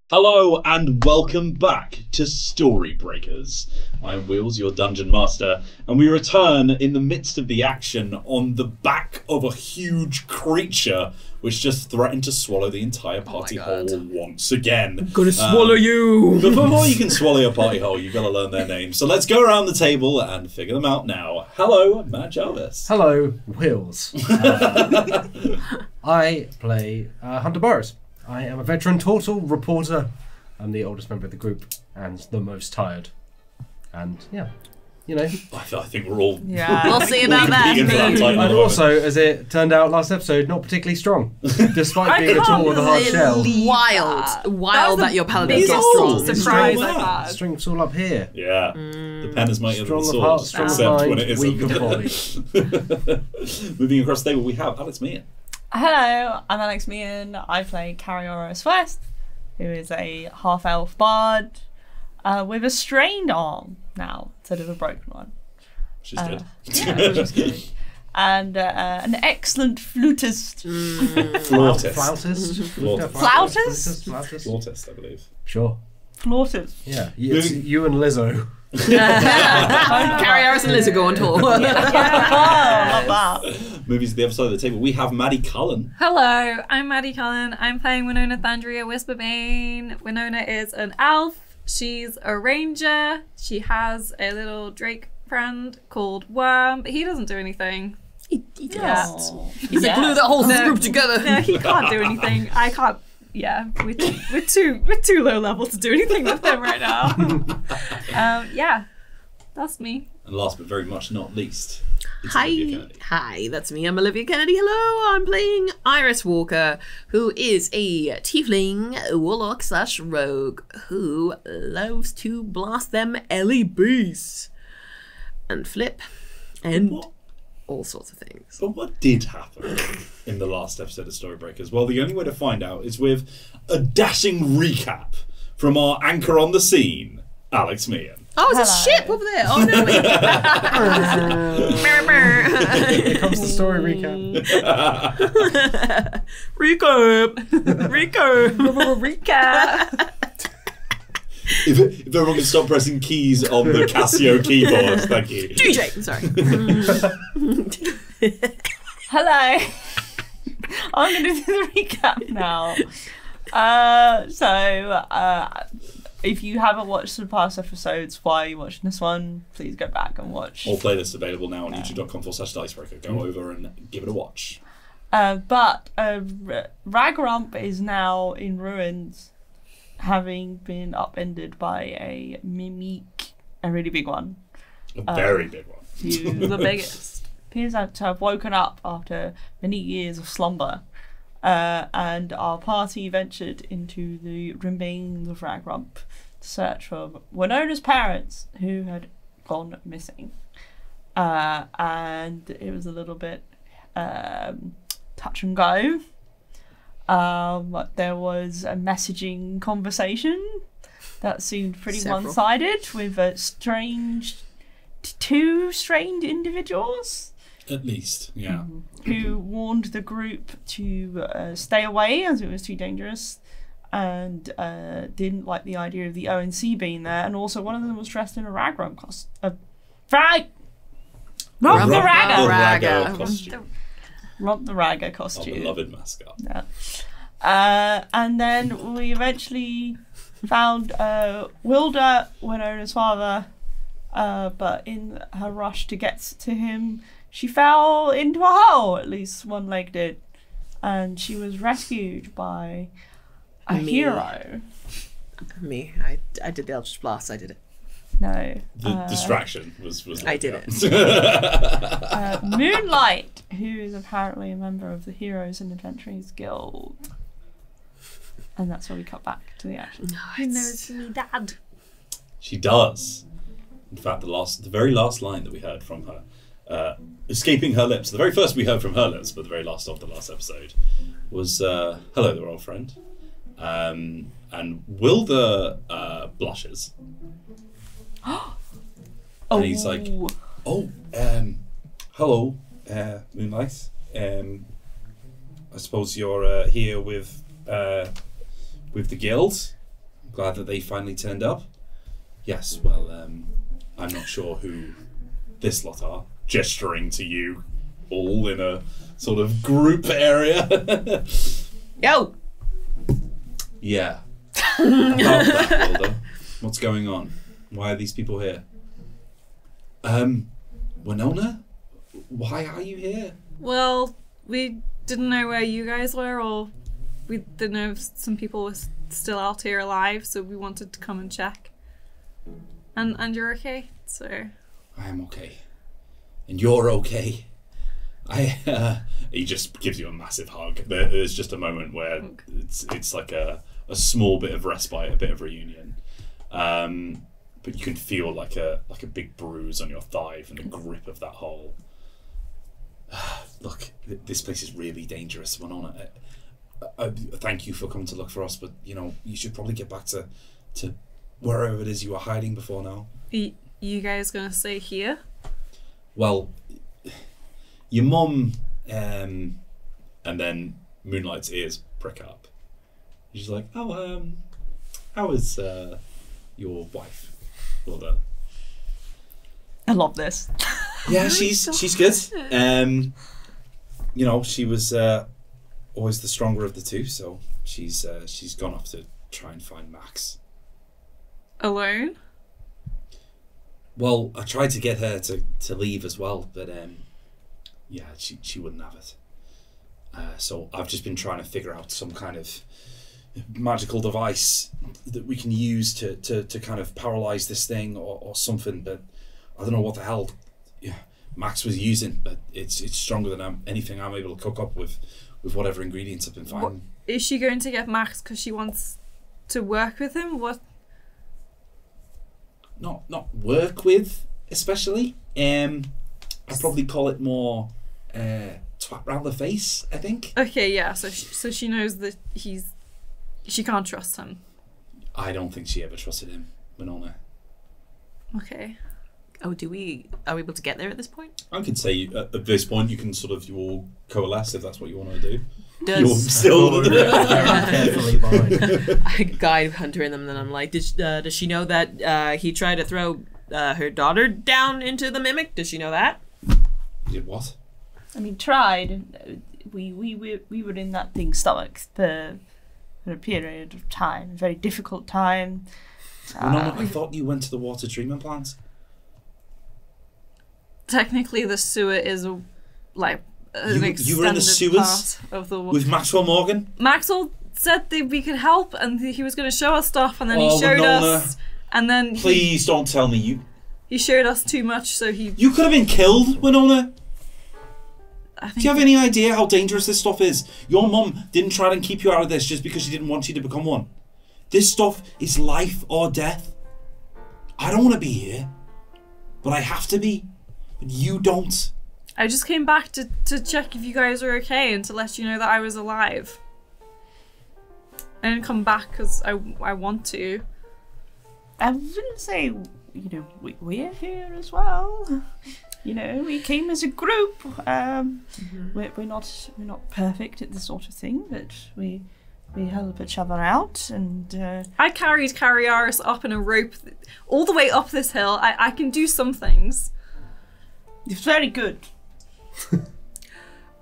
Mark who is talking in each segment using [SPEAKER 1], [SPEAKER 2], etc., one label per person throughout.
[SPEAKER 1] Hello and welcome back to Storybreakers. I'm Wheels, your dungeon master, and we return in the midst of the action on the back of a huge creature which just threatened to swallow the entire party whole once again.
[SPEAKER 2] I'm gonna swallow you!
[SPEAKER 1] But before you can swallow your party whole, you've got to learn their names. So let's go around the table and figure them out now. Hello, Matt Jarvis.
[SPEAKER 3] Hello, Wheels. I play Hunter Burris. I am a veteran turtle reporter. I'm the oldest member of the group and the most tired. And yeah, you know.
[SPEAKER 1] I think we're all.
[SPEAKER 4] Yeah,
[SPEAKER 2] we'll see about that.
[SPEAKER 3] And also, as it turned out last episode, not particularly strong, despite being a turtle with a hard shell.
[SPEAKER 2] Wild that your paladin gets strong.
[SPEAKER 4] Surprise like that.
[SPEAKER 3] Strength's all up here.
[SPEAKER 1] Yeah, the pen is mightier than the sword,
[SPEAKER 3] heart, strong
[SPEAKER 1] except
[SPEAKER 3] mind,
[SPEAKER 1] when it isn't.
[SPEAKER 3] weak of body.
[SPEAKER 1] Moving across the table, we have Alex Meehan.
[SPEAKER 4] Hello, I'm Alex Meehan. I play Carriora S1E12, who is a half-elf bard with a strained arm now instead of a broken one.
[SPEAKER 1] She's good.
[SPEAKER 4] Yeah, which is good. And an excellent flutist.
[SPEAKER 1] Flautist.
[SPEAKER 3] Flautist,
[SPEAKER 1] I believe.
[SPEAKER 3] Sure.
[SPEAKER 4] Flautist.
[SPEAKER 3] Yeah, it's you and Lizzo.
[SPEAKER 2] Carriora and Liz go on tour.
[SPEAKER 4] Love that.
[SPEAKER 1] Movies to the other side of the table. We have Maddie Cullen.
[SPEAKER 5] Hello, I'm Maddie Cullen. I'm playing Winona Thandria Whisperbane. Winona is an elf. She's a ranger. She has a little drake friend called Worm, but he doesn't do anything.
[SPEAKER 2] He
[SPEAKER 5] does.
[SPEAKER 2] He's the glue that holds the group together.
[SPEAKER 5] No, he can't do anything. I can't. Yeah, we're too low level to do anything with him right now. Yeah, that's me.
[SPEAKER 1] And last but very much not least, it's
[SPEAKER 2] Hi,
[SPEAKER 1] Olivia Kennedy.
[SPEAKER 2] hi, that's me. I'm Olivia Kennedy. Hello, I'm playing Iris Walker, who is a tiefling warlock / rogue who loves to blast them Ellie beasts and flip and all sorts of things.
[SPEAKER 1] But what did happen in the last episode of Storybreakers? Well, the only way to find out is with a dashing recap from our anchor on the scene, Alex Meehan.
[SPEAKER 2] Oh, it's a ship over there. Oh, no, wait.
[SPEAKER 3] Here comes the story recap.
[SPEAKER 2] Recap.
[SPEAKER 1] If everyone can stop pressing keys on the Casio keyboard, thank you.
[SPEAKER 2] DJ, sorry.
[SPEAKER 4] Hello. I'm going to do the recap now. If you haven't watched the past episodes, why are you watching this one? Please go back and watch.
[SPEAKER 1] All playlists available now on youtube.com/Dicebreaker. Go over and give it a watch.
[SPEAKER 4] But Ragrump is now in ruins, having been upended by a mimic, a really big one.
[SPEAKER 1] A very big one.
[SPEAKER 4] The biggest. Appears to have woken up after many years of slumber. And our party ventured into the remains of Ragrump to search for Winona's parents, who had gone missing. And it was a little bit touch and go. There was a messaging conversation that seemed pretty one-sided with two strange individuals.
[SPEAKER 1] At least, yeah.
[SPEAKER 4] Who warned the group to stay away as it was too dangerous, and didn't like the idea of the ONC being there. And also, one of them was dressed in a Ragrump costume.
[SPEAKER 1] Rump the
[SPEAKER 4] Ragga costume.
[SPEAKER 1] Our beloved mascot.
[SPEAKER 4] Yeah. And then we eventually found Wilda, Winona's father, but in her rush to get to him, she fell into a hole, at least one leg did, and she was rescued by a hero.
[SPEAKER 2] Me. I did the Eldritch Blast, I did it.
[SPEAKER 4] No.
[SPEAKER 1] The distraction was
[SPEAKER 2] I did it.
[SPEAKER 4] Moonlight, who is apparently a member of the Heroes and Adventurers Guild. And that's where we cut back to the action.
[SPEAKER 5] Who knows me, Dad?
[SPEAKER 1] She does. In fact, the very last line that we heard from her, escaping her lips, the very first we heard from her lips, but the very last of the last episode, was, hello there, old friend. And Wilder blushes. And he's like, hello, Moonlight. I suppose you're here with the guild. glad that they finally turned up. Yes, well, I'm not sure who this lot are. Gesturing to you all in a sort of group area.
[SPEAKER 2] Yo!
[SPEAKER 1] Yeah. About that, Wilder. What's going on? Why are these people here? Winona? Why are you here?
[SPEAKER 5] Well, we didn't know where you guys were, or we didn't know if some people were still out here alive, so we wanted to come and check. And you're okay, so...
[SPEAKER 1] I am okay. And you're okay. He just gives you a massive hug. There's just a moment where it's like a small bit of respite, a bit of reunion. But you can feel like a big bruise on your thigh from the grip of that hole. Look, this place is really dangerous, Winona. Thank you for coming to look for us, but you should probably get back to wherever it is you were hiding before now.
[SPEAKER 5] You guys gonna stay here?
[SPEAKER 1] Well, your mum, and then Moonlight's ears prick up. She's like, "Oh, how is your wife?"
[SPEAKER 4] I love this.
[SPEAKER 1] Yeah, she's good. She was always the stronger of the two, so she's gone off to try and find Max.
[SPEAKER 5] Alone?
[SPEAKER 1] Well, I tried to get her to leave as well, but she wouldn't have it. So I've just been trying to figure out some kind of magical device that we can use to kind of paralyze this thing or something, but I don't know what the hell Max was using, but it's stronger than anything I'm able to cook up with whatever ingredients I've been finding.
[SPEAKER 5] Is she going to get Max because she wants to work with him? What?
[SPEAKER 1] Not work with, especially. I'd probably call it more twat round the face, I think.
[SPEAKER 5] Okay, yeah. So she knows that she can't trust him.
[SPEAKER 1] I don't think she ever trusted him, Winona.
[SPEAKER 2] Okay. Oh, are we able to get there at this point?
[SPEAKER 1] I could say at this point you can you all coalesce if that's what you want to do.
[SPEAKER 2] Does
[SPEAKER 1] You're still
[SPEAKER 3] carefully behind.
[SPEAKER 2] I guide Hunter in them, and then I'm like, does she know that he tried to throw her daughter down into the mimic? Does she know that?
[SPEAKER 1] Did what?
[SPEAKER 4] I mean, tried. We were in that thing's stomach for a period of time, a very difficult time.
[SPEAKER 1] Winona, I thought you went to the water treatment plant.
[SPEAKER 5] Technically, the sewer is an
[SPEAKER 1] you were in the
[SPEAKER 5] extended
[SPEAKER 1] sewers
[SPEAKER 5] part of the
[SPEAKER 1] with Maxwell Morgan?
[SPEAKER 5] Maxwell said that we could help, and he was going to show us stuff, and then he showed
[SPEAKER 1] Winona,
[SPEAKER 5] us, and then
[SPEAKER 1] please don't tell me
[SPEAKER 5] he showed us too much, so he...
[SPEAKER 1] You could have been killed, Winona.
[SPEAKER 5] I
[SPEAKER 1] Do
[SPEAKER 5] think
[SPEAKER 1] you have any idea how dangerous this stuff is? Your mum didn't try and keep you out of this just because she didn't want you to become one. This stuff is life or death. I don't want to be here, but I have to be. But you don't.
[SPEAKER 5] I just came back to check if you guys are okay and to let you know that I was alive. I didn't come back because I want to.
[SPEAKER 4] I wouldn't say, we're here as well. We came as a group. We're not perfect at this sort of thing, but we help each other out. And
[SPEAKER 5] I carried Cariaris up in a rope all the way up this hill. I can do some things.
[SPEAKER 4] it's very good.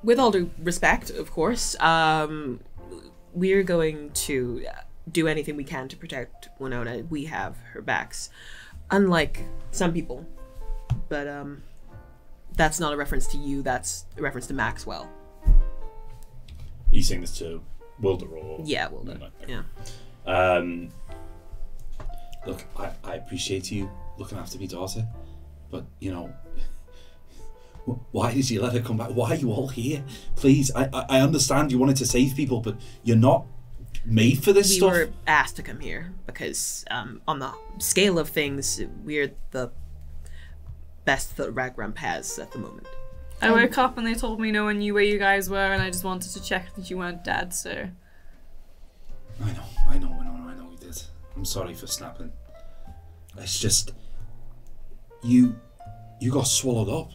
[SPEAKER 2] With all due respect, of course, we're going to do anything we can to protect Winona. We have her backs, unlike some people. But that's not a reference to you. That's a reference to Maxwell.
[SPEAKER 1] You saying this to Wilder or?
[SPEAKER 2] Yeah, Wilder.
[SPEAKER 1] Okay.
[SPEAKER 2] Yeah.
[SPEAKER 1] Look, I appreciate you looking after me daughter, but why did you let her come back? Why are you all here? Please, I understand you wanted to save people, but you're not made for this stuff.
[SPEAKER 2] We were asked to come here because on the scale of things, we're the best that Ragrump has at the moment.
[SPEAKER 5] I woke up and they told me no one knew where you guys were, and I just wanted to check that you weren't dead, so...
[SPEAKER 1] I know, Winona, I know you did. I'm sorry for snapping. It's just... You got swallowed up.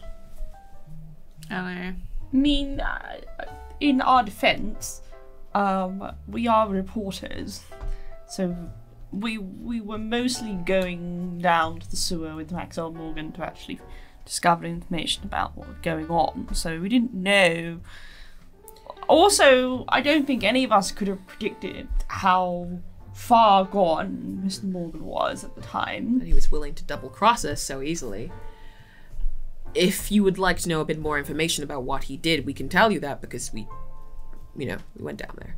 [SPEAKER 5] I know.
[SPEAKER 4] I mean, in our defense, we are reporters, so we were mostly going down to the sewer with Maxwell Morgan to actually discover information about what was going on. So we didn't know. Also, I don't think any of us could have predicted how far gone Mr. Morgan was at the time.
[SPEAKER 2] And he was willing to double cross us so easily. If you would like to know a bit more information about what he did, we can tell you that because we went down there.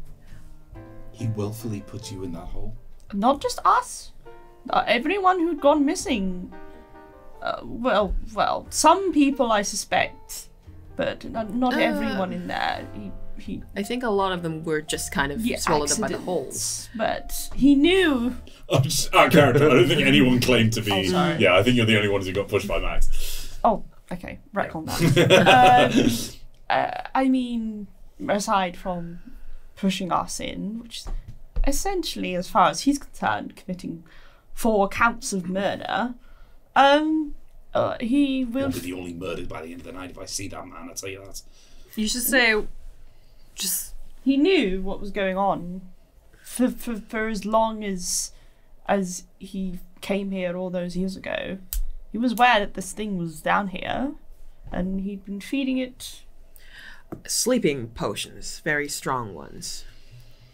[SPEAKER 1] He willfully put you in that hole.
[SPEAKER 4] Not just us. Everyone who'd gone missing. Well, some people I suspect, but not everyone in there.
[SPEAKER 2] I think a lot of them were just kind of swallowed up by the holes.
[SPEAKER 4] But he knew.
[SPEAKER 1] I'm just out of character. I don't think anyone claimed to be.
[SPEAKER 4] Oh, sorry.
[SPEAKER 1] Yeah, I think you're the only ones who got pushed by Max.
[SPEAKER 4] Oh, okay. Right on that. I mean, aside from pushing us in, which is essentially, as far as he's concerned, committing 4 counts of murder, he will.
[SPEAKER 1] You'll be the only murdered by the end of the night if I see that man. I'll tell you that.
[SPEAKER 5] You should say,
[SPEAKER 4] He knew what was going on for as long as he came here all those years ago. He was aware that this thing was down here, and he'd been feeding it.
[SPEAKER 2] Sleeping potions, very strong ones.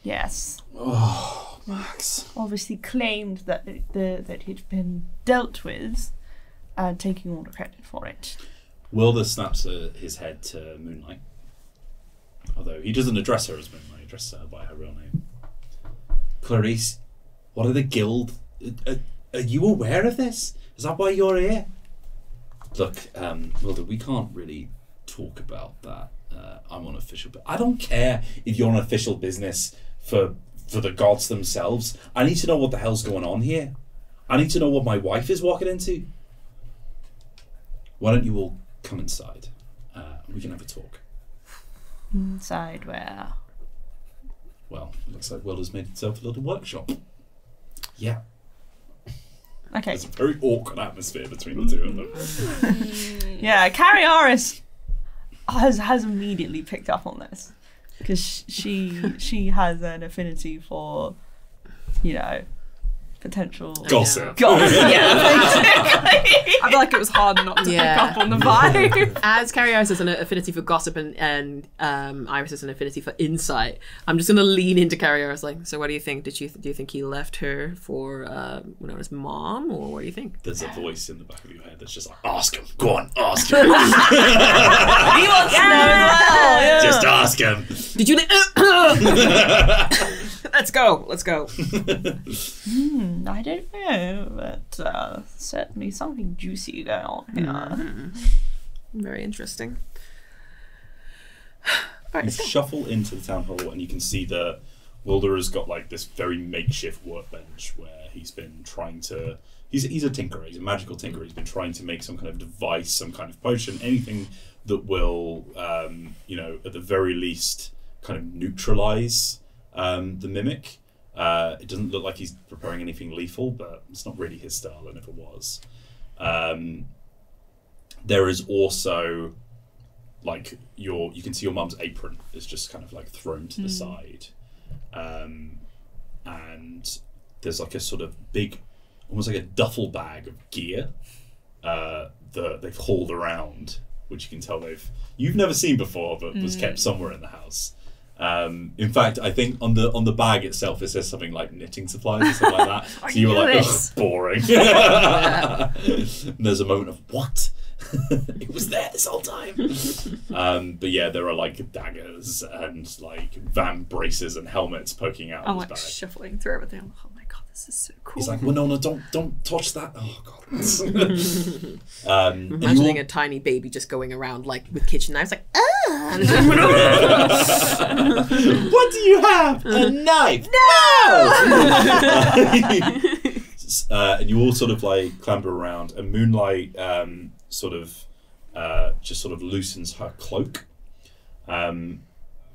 [SPEAKER 4] Yes.
[SPEAKER 1] Oh, Max.
[SPEAKER 4] Obviously claimed that that he'd been dealt with, and taking all the credit for it.
[SPEAKER 1] Wilder snaps his head to Moonlight. Although he doesn't address her as Moonlight, he addresses her by her real name. Clarice, what are the guild? Are you aware of this? Is that why you're here? Look, Wilder, we can't really talk about that. I'm on official, but I don't care if you're on official business for the gods themselves. I need to know what the hell's going on here. I need to know what my wife is walking into. Why don't you all come inside? We can have a talk.
[SPEAKER 4] Inside where?
[SPEAKER 1] Well, it looks like Wilder's made himself a little workshop. Yeah.
[SPEAKER 4] Okay.
[SPEAKER 1] There's a very awkward atmosphere between the two of them.
[SPEAKER 4] Yeah, Carriearis has immediately picked up on this because she has an affinity for, potential
[SPEAKER 1] Gossip.
[SPEAKER 5] I feel like it was hard not to pick up on the vibe.
[SPEAKER 2] As Carrie Iris has an affinity for gossip and Iris has an affinity for insight, I'm just going to lean into Carrie Iris like, so what do you think? Do you think he left her for Winona's mom, or what do you think?
[SPEAKER 1] There's a voice in the back of your head that's just like, ask him. Go on, ask him.
[SPEAKER 4] He wants to know as well. Yeah.
[SPEAKER 1] Just ask him.
[SPEAKER 2] Did you... Let's go.
[SPEAKER 4] I don't know, but certainly something juicy going on here.
[SPEAKER 2] Very interesting.
[SPEAKER 1] You shuffle into the town hall and you can see that Wilder has got like this very makeshift workbench where he's been trying to... He's a tinkerer, he's a magical tinkerer. He's been trying to make some kind of device, some kind of potion, anything that will, at the very least, kind of neutralize the mimic. It doesn't look like he's preparing anything lethal, but it's not really his style, and if it was. There is also, like, you can see your mum's apron is just kind of like thrown to the side. And there's like a sort of big, almost like a duffel bag of gear that they've hauled around, which you can tell you've never seen before, but was kept somewhere in the house. In fact, I think on the bag itself it says something like knitting supplies or something like that. So you were like, ugh, boring. And there's a moment of what? It was there this whole time. But yeah, there are like daggers and like vamp braces and helmets poking out.
[SPEAKER 5] I'm
[SPEAKER 1] of
[SPEAKER 5] like
[SPEAKER 1] his bag.
[SPEAKER 5] shuffling through everything. I'm like, oh my god, this is so cool.
[SPEAKER 1] He's like, Winona, don't touch that. Oh god.
[SPEAKER 2] Imagining a tiny baby just going around like with kitchen knives, like,
[SPEAKER 1] what do you have? A knife? No! And you all sort of like clamber around, and Moonlight just loosens her cloak.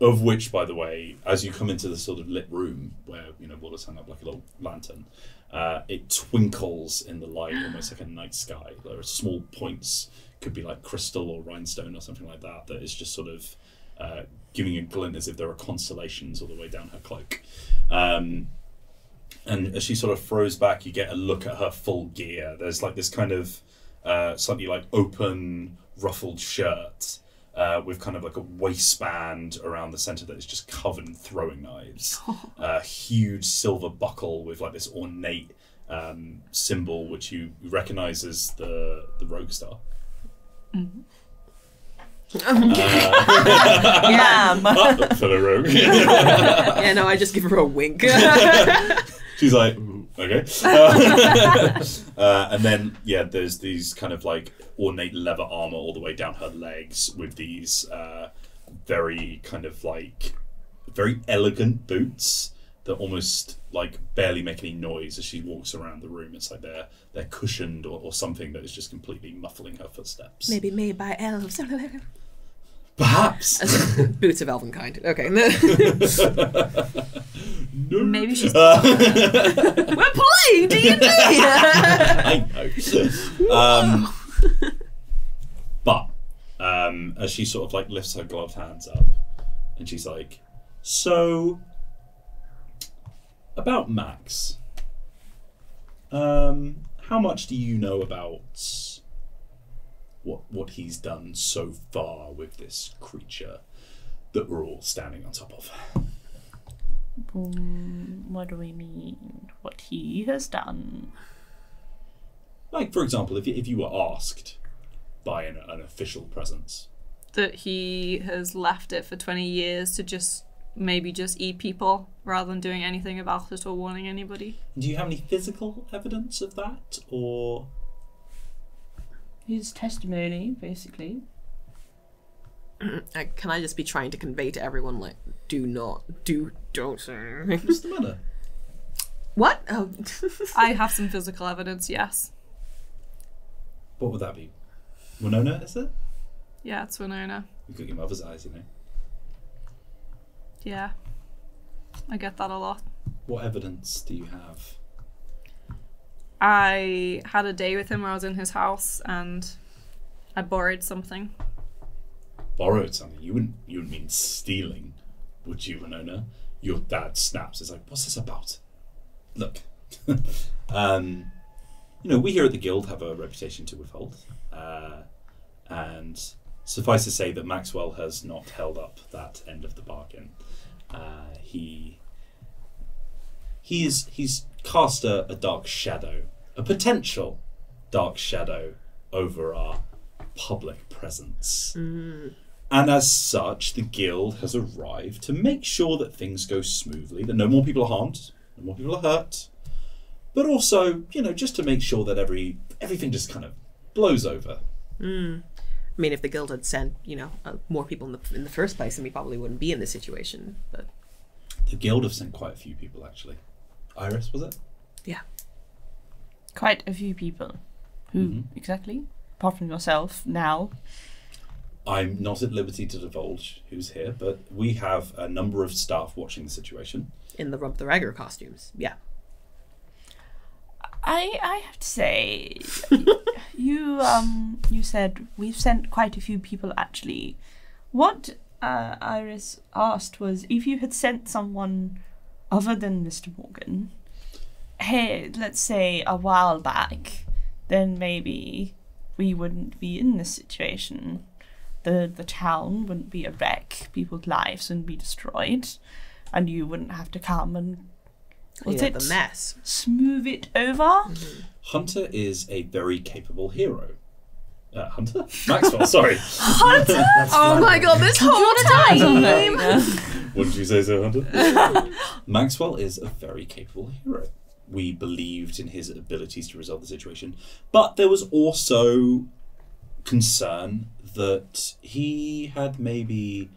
[SPEAKER 1] Of which, by the way, as you come into the sort of lit room where Wilder's hung up like a little lantern, it twinkles in the light, almost like a night sky. There are small points, could be like crystal or rhinestone or something like that, that is just sort of giving a glint as if there are constellations all the way down her cloak. And as she sort of throws back, you get a look at her full gear. There's like this kind of slightly like open, ruffled shirt with kind of like a waistband around the centre that is just covered in throwing knives. A huge silver buckle with like this ornate symbol, which you recognise as the Rogue Star.
[SPEAKER 4] Mm-hmm.
[SPEAKER 2] Yeah.
[SPEAKER 1] For the Rogue.
[SPEAKER 2] Yeah, no, I just give her a wink.
[SPEAKER 1] She's like, okay. And then, yeah, there's these kind of like ornate leather armor all the way down her legs with these very kind of like very elegant boots that almost like barely make any noise as she walks around the room. It's like they're cushioned or something that is just completely muffling her footsteps.
[SPEAKER 2] Maybe made by elves.
[SPEAKER 1] Perhaps.
[SPEAKER 2] Boots of elven kind. Okay.
[SPEAKER 1] No.
[SPEAKER 5] Maybe she's.
[SPEAKER 2] We're playing D&D!
[SPEAKER 1] I know. But as she sort of like lifts her gloved hands up, and she's like, "So, about Max. How much do you know about what he's done so far with this creature that we're all standing on top of?"
[SPEAKER 4] What do we mean? What he has done?
[SPEAKER 1] Like, for example, if you were asked by an official presence.
[SPEAKER 5] That he has left it for 20 years to just eat people rather than doing anything about it or warning anybody.
[SPEAKER 1] Do you have any physical evidence of that, or
[SPEAKER 4] His testimony, basically.
[SPEAKER 2] Can I just be trying to convey to everyone, like, don't say.
[SPEAKER 1] what's the matter?
[SPEAKER 2] What? Oh.
[SPEAKER 5] I have some physical evidence, yes.
[SPEAKER 1] What would that be? Winona, is it?
[SPEAKER 5] Yeah, it's Winona.
[SPEAKER 1] You've got your mother's eyes, you know.
[SPEAKER 5] Yeah. I get that a lot.
[SPEAKER 1] What evidence do you have?
[SPEAKER 5] I had a day with him where I was in his house and I borrowed something.
[SPEAKER 1] Borrowed something? You wouldn't mean stealing, would you, Winona? Your dad snaps. It's like, what's this about? Look. We here at the Guild have a reputation to withhold. And suffice to say that Maxwell has not held up that end of the bargain. He's cast a dark shadow, a potential dark shadow over our public presence. And as such, the Guild has arrived to make sure that things go smoothly, that no more people are harmed, no more people are hurt, but also, just to make sure that everything just kind of blows over.
[SPEAKER 2] I mean, if the Guild had sent, more people in the first place, then we probably wouldn't be in this situation. But
[SPEAKER 1] the Guild have sent quite a few people, actually. Iris, was it?
[SPEAKER 2] Yeah.
[SPEAKER 4] Quite a few people. Who exactly? Apart from yourself, now.
[SPEAKER 1] I'm not at liberty to divulge who's here, but we have a number of staff watching the situation.
[SPEAKER 2] In the Rump the Ragger costumes, yeah.
[SPEAKER 4] I have to say, you said we've sent quite a few people actually. What Iris asked was if you had sent someone other than Mr. Morgan, hey, let's say a while back, then maybe we wouldn't be in this situation. The town wouldn't be a wreck, people's lives wouldn't be destroyed, and you wouldn't have to come and
[SPEAKER 2] the mess.
[SPEAKER 4] Smooth it over.
[SPEAKER 1] Hunter is a very capable hero. Hunter? Maxwell, sorry.
[SPEAKER 2] Hunter? Oh my god, this whole time!
[SPEAKER 1] Wouldn't you say so, Hunter? Maxwell is a very capable hero. We believed in his abilities to resolve the situation, but there was also concern that he had maybe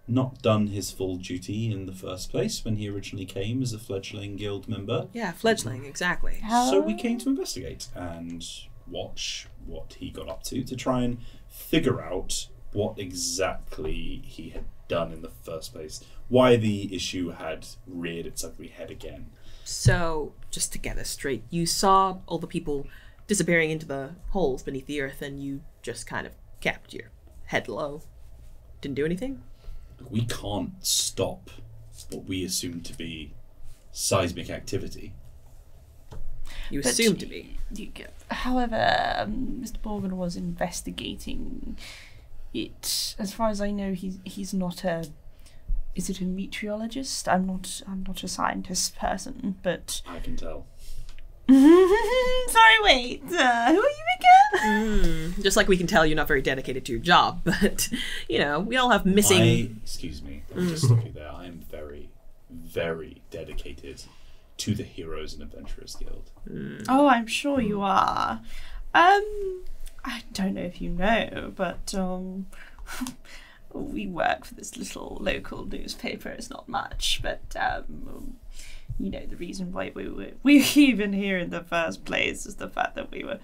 [SPEAKER 1] not done his full duty in the first place when he originally came as a fledgling guild member.
[SPEAKER 2] Yeah, fledgling, exactly.
[SPEAKER 1] So we came to investigate and watch what he got up to try and figure out what exactly he had done in the first place, why the issue had reared its ugly head again.
[SPEAKER 2] So, just to get this straight, you saw all the people disappearing into the holes beneath the earth and you just kind of kept your head low. Didn't do anything?
[SPEAKER 1] We can't stop what we assume to be seismic activity.
[SPEAKER 2] You
[SPEAKER 4] But
[SPEAKER 2] assume to be.
[SPEAKER 4] However, Mr. Morgan was investigating it. As far as I know, he's not a. Is it a meteorologist? I'm not a scientist person, but.
[SPEAKER 1] I can tell.
[SPEAKER 4] Sorry, wait. Who are you again?
[SPEAKER 2] Just like we can tell you're not very dedicated to your job, but you know, we all have missing.
[SPEAKER 1] Excuse me. Let me just stop you there. I am very, very dedicated to the Heroes and Adventurers Guild.
[SPEAKER 4] Oh, I'm sure you are. I don't know if you know, but we work for this little local newspaper. It's not much, but you know, the reason why we're even here in the first place is the fact that we were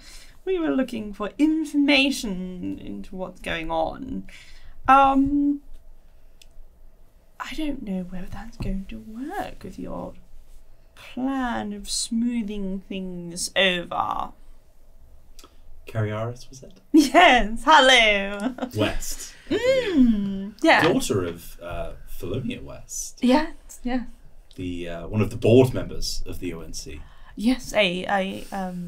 [SPEAKER 4] looking for information into what's going on. I don't know whether that's going to work with your plan of smoothing things over.
[SPEAKER 1] Cariaris, was it?
[SPEAKER 4] Yes, hello.
[SPEAKER 1] West.
[SPEAKER 4] Yeah.
[SPEAKER 1] Daughter of Felonia West.
[SPEAKER 4] Yes, yeah.
[SPEAKER 1] The one of the board members of the ONC.
[SPEAKER 4] Yes, a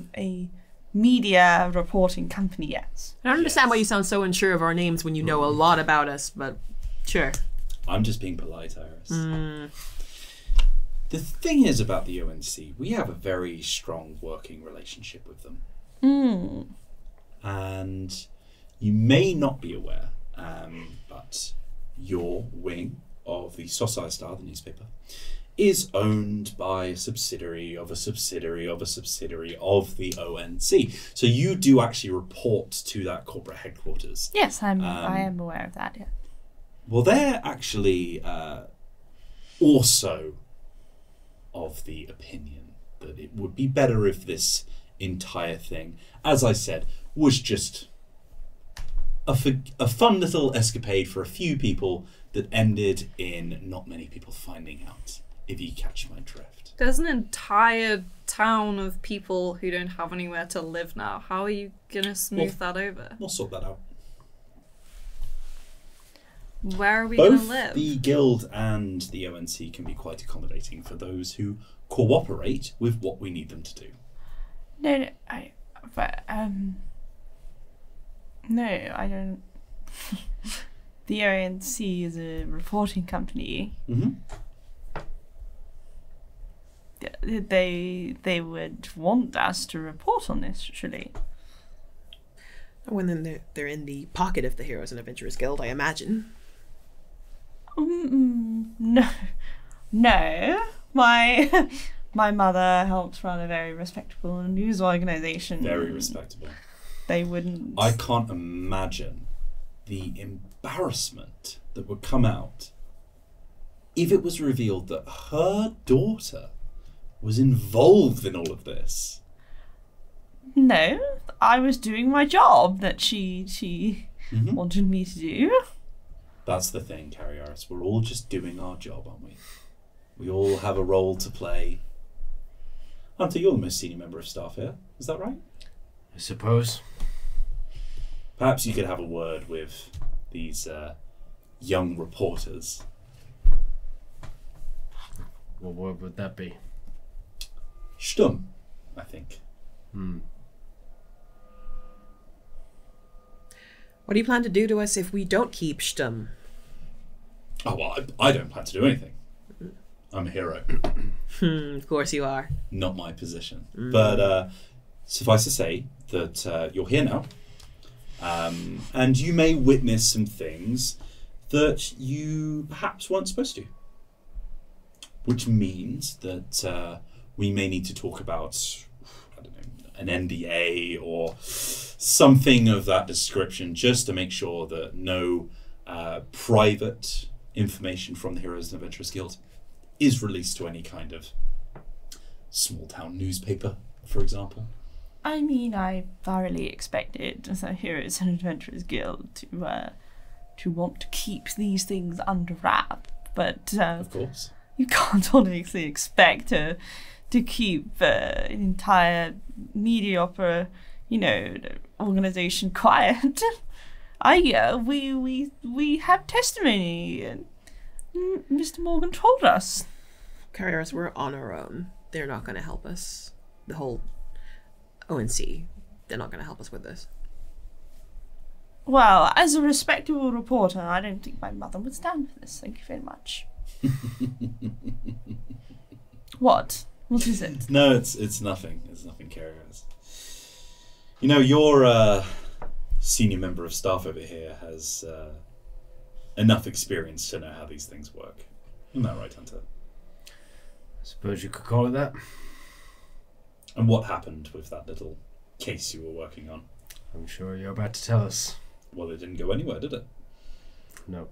[SPEAKER 4] media reporting company, yes.
[SPEAKER 2] I don't understand why you sound so unsure of our names when you know a lot about us, but sure.
[SPEAKER 1] I'm just being polite, Iris. The thing is about the ONC, we have a very strong working relationship with them. And you may not be aware, but your wing of the Society Star, the newspaper, is owned by a subsidiary of a subsidiary of a subsidiary of the ONC. So you do actually report to that corporate headquarters.
[SPEAKER 4] Yes, I am aware of that, yeah.
[SPEAKER 1] Well, they're actually also of the opinion that it would be better if this entire thing, as I said, was just a fun little escapade for a few people that ended in not many people finding out, if you catch my drift.
[SPEAKER 5] There's an entire town of people who don't have anywhere to live now. How are you gonna smooth that over?
[SPEAKER 1] We'll sort that out.
[SPEAKER 5] Where are we gonna
[SPEAKER 1] Both
[SPEAKER 5] live?
[SPEAKER 1] the Guild and the ONC can be quite accommodating for those who cooperate with what we need them to do.
[SPEAKER 4] No, I don't. The ONC is a reporting company. They would want us to report on this, surely.
[SPEAKER 2] When they're in the pocket of the Heroes and Adventurers Guild, I imagine.
[SPEAKER 4] No. My mother helps run a very respectable news organization.
[SPEAKER 1] Very respectable.
[SPEAKER 4] They wouldn't.
[SPEAKER 1] I can't imagine the embarrassment that would come out if it was revealed that her daughter was involved in all of this.
[SPEAKER 4] No, I was doing my job that she wanted me to do.
[SPEAKER 1] That's the thing, Cariaris. We're all just doing our job, aren't we? We all have a role to play. Hunter, you're the most senior member of staff here. Is that right?
[SPEAKER 3] I suppose.
[SPEAKER 1] Perhaps you could have a word with these young reporters.
[SPEAKER 3] Well, what would that be?
[SPEAKER 1] Stumm, I think.
[SPEAKER 2] What do you plan to do to us if we don't keep Stumm?
[SPEAKER 1] Oh, well, I don't plan to do anything. I'm a hero.
[SPEAKER 2] Of course you are.
[SPEAKER 1] Not my position. But suffice to say that you're here now. And you may witness some things that you perhaps weren't supposed to. Which means that we may need to talk about, I don't know, an NDA or something of that description, just to make sure that no private information from the Heroes and Adventurers Guild is released to any kind of small town newspaper, for example.
[SPEAKER 4] I mean, I thoroughly expected the Heroes and Adventurers Guild to want to keep these things under wrap, but
[SPEAKER 1] Of course.
[SPEAKER 4] you can't obviously expect to keep an entire media opera, organization quiet. We have testimony, and Mr. Morgan told us.
[SPEAKER 2] Carriers, we're on our own. They're not going to help us. The whole ONC. They're not going to help us with this.
[SPEAKER 4] Well, as a respectable reporter, I don't think my mother would stand for this. Thank you very much. What? What is it?
[SPEAKER 1] No, it's nothing. It's nothing, Carrie. You know, your senior member of staff over here has enough experience to know how these things work. Isn't that right, Hunter?
[SPEAKER 3] I suppose you could call it that.
[SPEAKER 1] And what happened with that little case you were working on?
[SPEAKER 3] I'm sure you're about to tell us.
[SPEAKER 1] Well, it didn't go anywhere, did it?
[SPEAKER 3] No.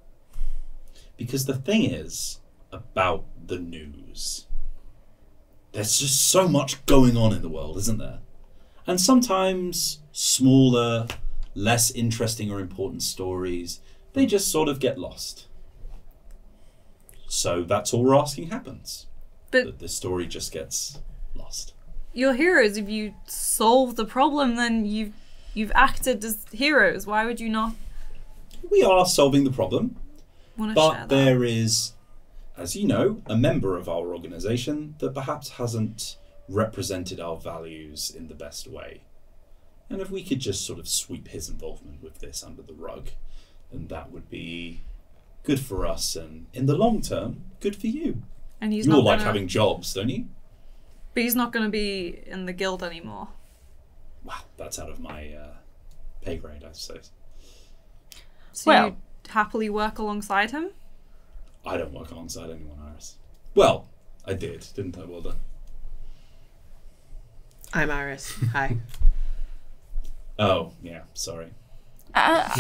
[SPEAKER 1] Because the thing is about the news. There's just so much going on in the world, isn't there? And sometimes smaller, less interesting or important stories, they just sort of get lost. So that's all we're asking happens.
[SPEAKER 5] But
[SPEAKER 1] that the story just gets lost.
[SPEAKER 5] you're heroes. If you solve the problem, then you've acted as heroes. Why would you not
[SPEAKER 1] We are solving the problem,
[SPEAKER 5] want to share
[SPEAKER 1] but
[SPEAKER 5] that?
[SPEAKER 1] there is, as you know, a member of our organisation that perhaps hasn't represented our values in the best way. And if we could just sort of sweep his involvement with this under the rug, then that would be good for us and, in the long term, good for you.
[SPEAKER 5] And he's
[SPEAKER 1] You
[SPEAKER 5] not
[SPEAKER 1] all like
[SPEAKER 5] gonna-
[SPEAKER 1] having jobs, don't you?
[SPEAKER 5] But he's not going to be in the guild anymore.
[SPEAKER 1] Wow, that's out of my pay grade, I suppose.
[SPEAKER 5] So
[SPEAKER 4] Well-
[SPEAKER 5] you'd happily work alongside him?
[SPEAKER 1] I don't work alongside anyone, Iris. Well, I did, didn't I, Wilder?
[SPEAKER 2] I'm Iris. Hi.
[SPEAKER 1] Oh, yeah, sorry.
[SPEAKER 4] Well-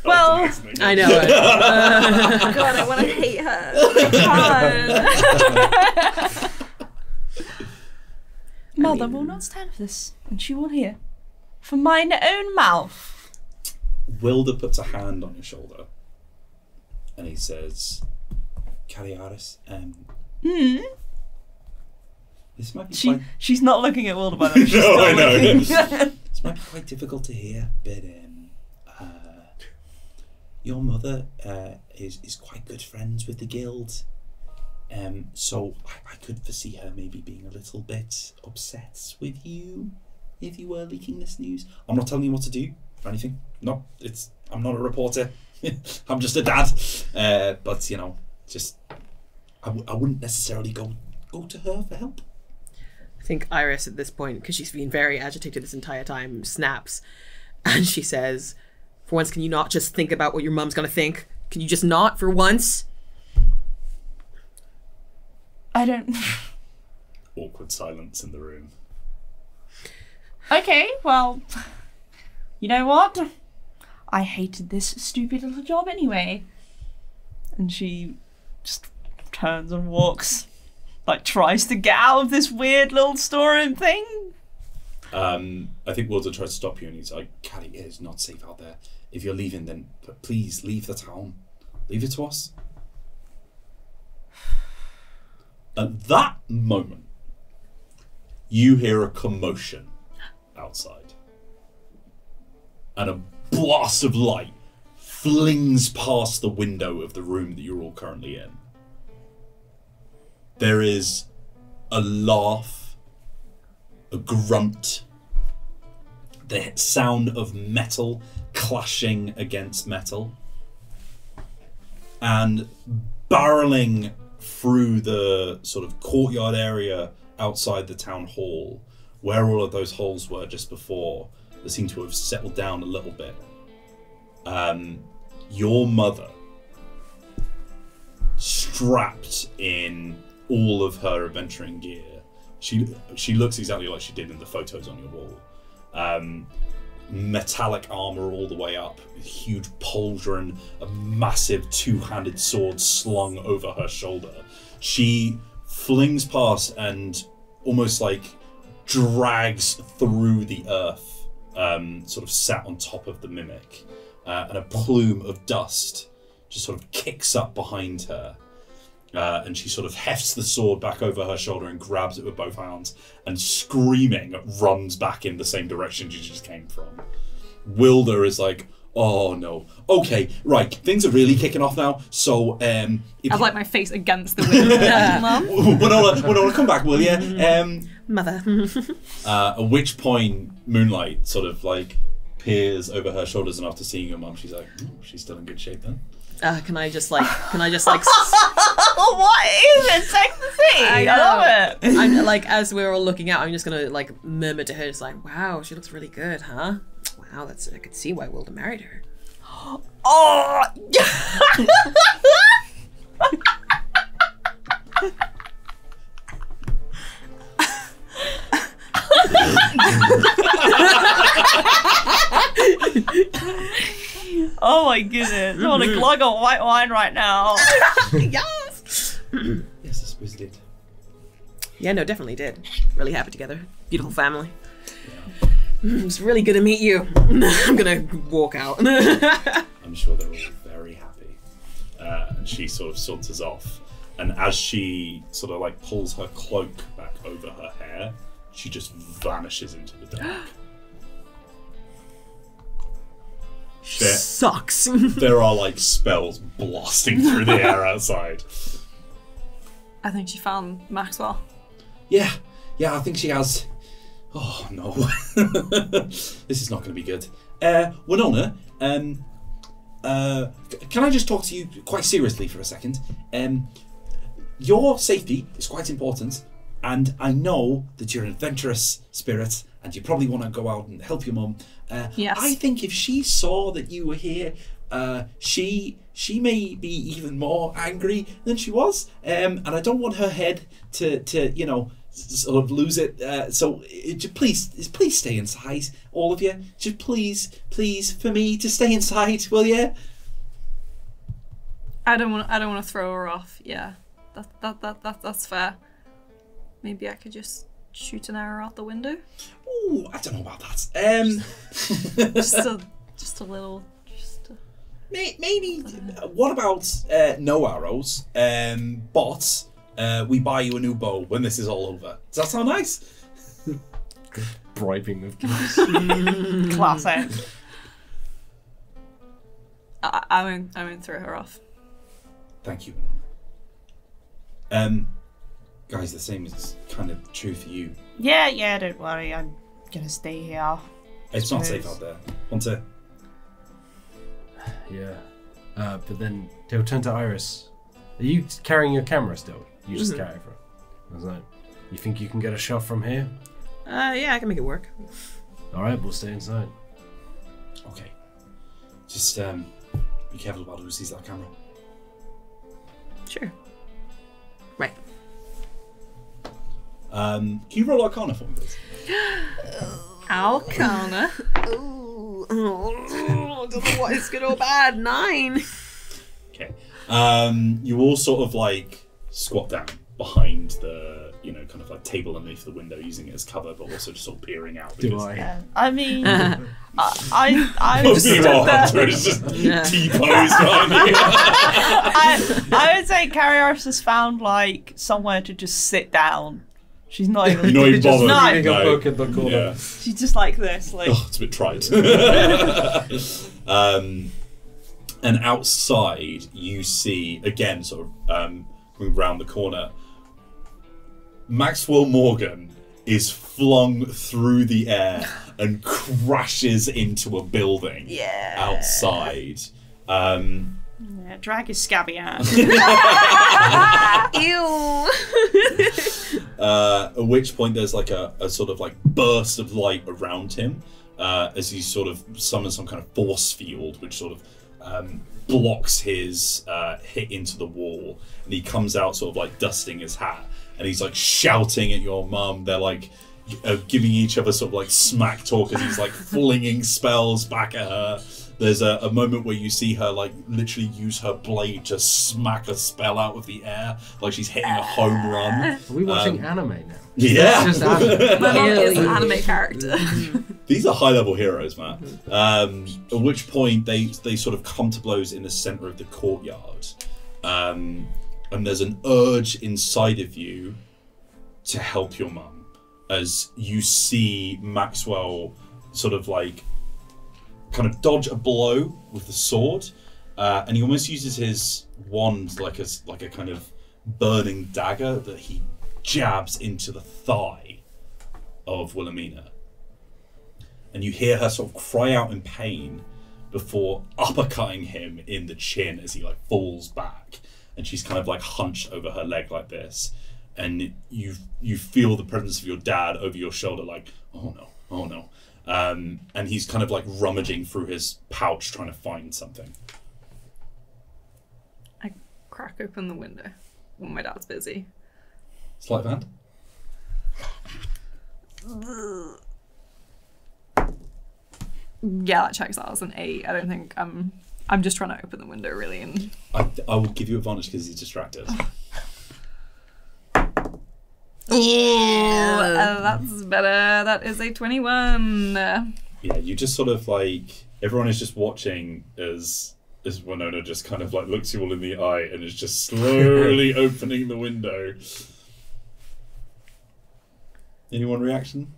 [SPEAKER 1] Oh, it's
[SPEAKER 2] I know it.
[SPEAKER 5] God, I want to hate her. God.
[SPEAKER 4] Mother will not stand for this, and she will hear from mine own mouth.
[SPEAKER 1] Wilder puts a hand on your shoulder and he says, Carrie Iris, this might be quite...
[SPEAKER 4] She's not looking at Wilder, by the way. She's
[SPEAKER 1] No,
[SPEAKER 4] still
[SPEAKER 1] I know.
[SPEAKER 4] looking.
[SPEAKER 1] This might be quite difficult to hear, but your mother is quite good friends with the guild. So I could foresee her maybe being a little bit upset with you if you were leaking this news. I'm not telling you what to do or anything. No, I'm not a reporter. I'm just a dad. But you know, just I wouldn't necessarily go to her for help.
[SPEAKER 2] I think Iris at this point, because she's been very agitated this entire time, snaps. And she says, for once, can you not just think about what your mum's going to think? Can you just not for once?
[SPEAKER 4] I don't...
[SPEAKER 1] Awkward silence in the room.
[SPEAKER 4] Okay, well, you know what? I hated this stupid little job anyway. And she just turns and walks. Like, tries to get out of this weird little storeroom thing.
[SPEAKER 1] I think Wilder tries to stop you and he's like, Callie, it is not safe out there. If you're leaving, then please leave the town. Leave it to us. At that moment, you hear a commotion outside. And a blast of light flings past the window of the room that you're all currently in. There is a laugh, a grunt, the sound of metal clashing against metal, and barreling through the sort of courtyard area outside the town hall, where all of those holes were just before, they seem to have settled down a little bit. Your mother, strapped in all of her adventuring gear, she looks exactly like she did in the photos on your wall. Metallic armor all the way up, a huge pauldron, a massive two-handed sword slung over her shoulder. She flings past and almost like drags through the earth, sort of sat on top of the mimic, and a plume of dust just sort of kicks up behind her. And she sort of hefts the sword back over her shoulder and grabs it with both hands and, screaming, runs back in the same direction she just came from. Wilder is like, oh no. Okay, right, things are really kicking off now, so
[SPEAKER 5] I've like my face against the window. Mum?
[SPEAKER 1] Winona, come back, will you?
[SPEAKER 2] Mother.
[SPEAKER 1] At which point, Moonlight sort of like peers over her shoulders, and after seeing your mum, she's like, oh, she's still in good shape then.
[SPEAKER 2] Can I just
[SPEAKER 4] What is it? Sexy. I love it.
[SPEAKER 2] I'm like, as we're all looking out, I'm just gonna like murmur to her, just like, wow, she looks really good, huh? Wow, I could see why Wilda married her.
[SPEAKER 4] Oh. Oh my goodness! I want a glug of white wine right now.
[SPEAKER 2] Yes.
[SPEAKER 1] Yes, I suppose it did.
[SPEAKER 2] Yeah, no, definitely did. Really happy together. Beautiful family. It was really good to meet you. I'm gonna walk out.
[SPEAKER 1] I'm sure they're all very happy. And she sort of saunters off. And as she sort of like pulls her cloak back over her hair, she just vanishes into the dark.
[SPEAKER 2] Sucks.
[SPEAKER 1] There are like spells blasting through the air outside.
[SPEAKER 5] I think she found Maxwell.
[SPEAKER 1] Yeah, I think she has. Oh no, this is not going to be good. Winona, can I just talk to you quite seriously for a second? Your safety is quite important, and I know that you're an adventurous spirit, and you probably want to go out and help your mum.
[SPEAKER 5] Yes.
[SPEAKER 1] I think if she saw that you were here, she may be even more angry than she was, and I don't want her head to you know, sort of lose it. Please stay inside, all of you. Just please, for me to stay inside, will you?
[SPEAKER 5] I don't want to throw her off. Yeah, that's fair. Maybe I could just shoot an arrow out the window.
[SPEAKER 1] Ooh, I don't know about that.
[SPEAKER 5] just a little.
[SPEAKER 1] Maybe. What about no arrows? But we buy you a new bow when this is all over. Does that sound nice?
[SPEAKER 3] Bribing of geese.
[SPEAKER 4] Classic.
[SPEAKER 5] I won't throw her off.
[SPEAKER 1] Thank you. Guys, the same is kind of true for you.
[SPEAKER 4] Yeah, don't worry. I'm gonna stay here.
[SPEAKER 1] It's not safe out there. Want to?
[SPEAKER 3] Yeah. But then they'll turn to Iris. Are you carrying your camera still? You just carry it for it. I was like, you think you can get a shot from here?
[SPEAKER 2] Yeah, I can make it work.
[SPEAKER 3] Alright, we'll stay inside.
[SPEAKER 1] Okay. Just be careful about who sees that camera.
[SPEAKER 2] Sure. Right.
[SPEAKER 1] Can you roll Arcana for me, please?
[SPEAKER 5] Arcana.
[SPEAKER 2] Ooh. I don't know what is good or bad. 9.
[SPEAKER 1] Okay. You all sort of like squat down behind the, you know, kind of like table underneath the window, using it as cover, but also just sort of peering out.
[SPEAKER 3] Do
[SPEAKER 1] because
[SPEAKER 3] I?
[SPEAKER 4] Yeah. I mean, I
[SPEAKER 1] Meanwhile, Hunter is just T-posed behind you.
[SPEAKER 4] I would say Carrie Iris has found like somewhere to just sit down. She's not even.
[SPEAKER 1] You're not even bothered.
[SPEAKER 4] No.
[SPEAKER 3] Reading a book in the corner.
[SPEAKER 1] Yeah.
[SPEAKER 4] She's just like this, like.
[SPEAKER 1] Oh, it's a bit trite. And outside, you see again, sort of coming round the corner, Maxwell Morgan is flung through the air and crashes into a building outside.
[SPEAKER 4] Yeah, drag his scabby ass.
[SPEAKER 2] Ew.
[SPEAKER 1] At which point there's like a sort of like burst of light around him as he sort of summons some kind of force field which sort of blocks his hit into the wall, and he comes out sort of like dusting his hat, and he's like shouting at your mum. They're like giving each other sort of like smack talk as he's like flinging spells back at her. There's a moment where you see her like literally use her blade to smack a spell out of the air, like she's hitting a home run.
[SPEAKER 3] Are we watching anime now?
[SPEAKER 1] Yeah.
[SPEAKER 3] It's just anime.
[SPEAKER 5] My mom is an anime character.
[SPEAKER 1] These are high-level heroes, man. At which point they sort of come to blows in the center of the courtyard, and there's an urge inside of you to help your mum as you see Maxwell sort of like kind of dodge a blow with the sword, and he almost uses his wand like a kind of burning dagger that he jabs into the thigh of Wilhelmina. And you hear her sort of cry out in pain before uppercutting him in the chin as he like falls back. And she's kind of like hunched over her leg like this. And you feel the presence of your dad over your shoulder like, oh no. And he's kind of like rummaging through his pouch trying to find something.
[SPEAKER 5] I crack open the window when my dad's busy.
[SPEAKER 1] Sleight of hand?
[SPEAKER 5] Yeah, that checks out as an 8. I don't think I'm just trying to open the window really and
[SPEAKER 1] I will give you advantage because he's distracted.
[SPEAKER 5] yeah, that's better. That is a 21.
[SPEAKER 1] Yeah, you just sort of like, everyone is just watching as Winona just kind of like looks you all in the eye and is just slowly opening the window. Anyone reaction?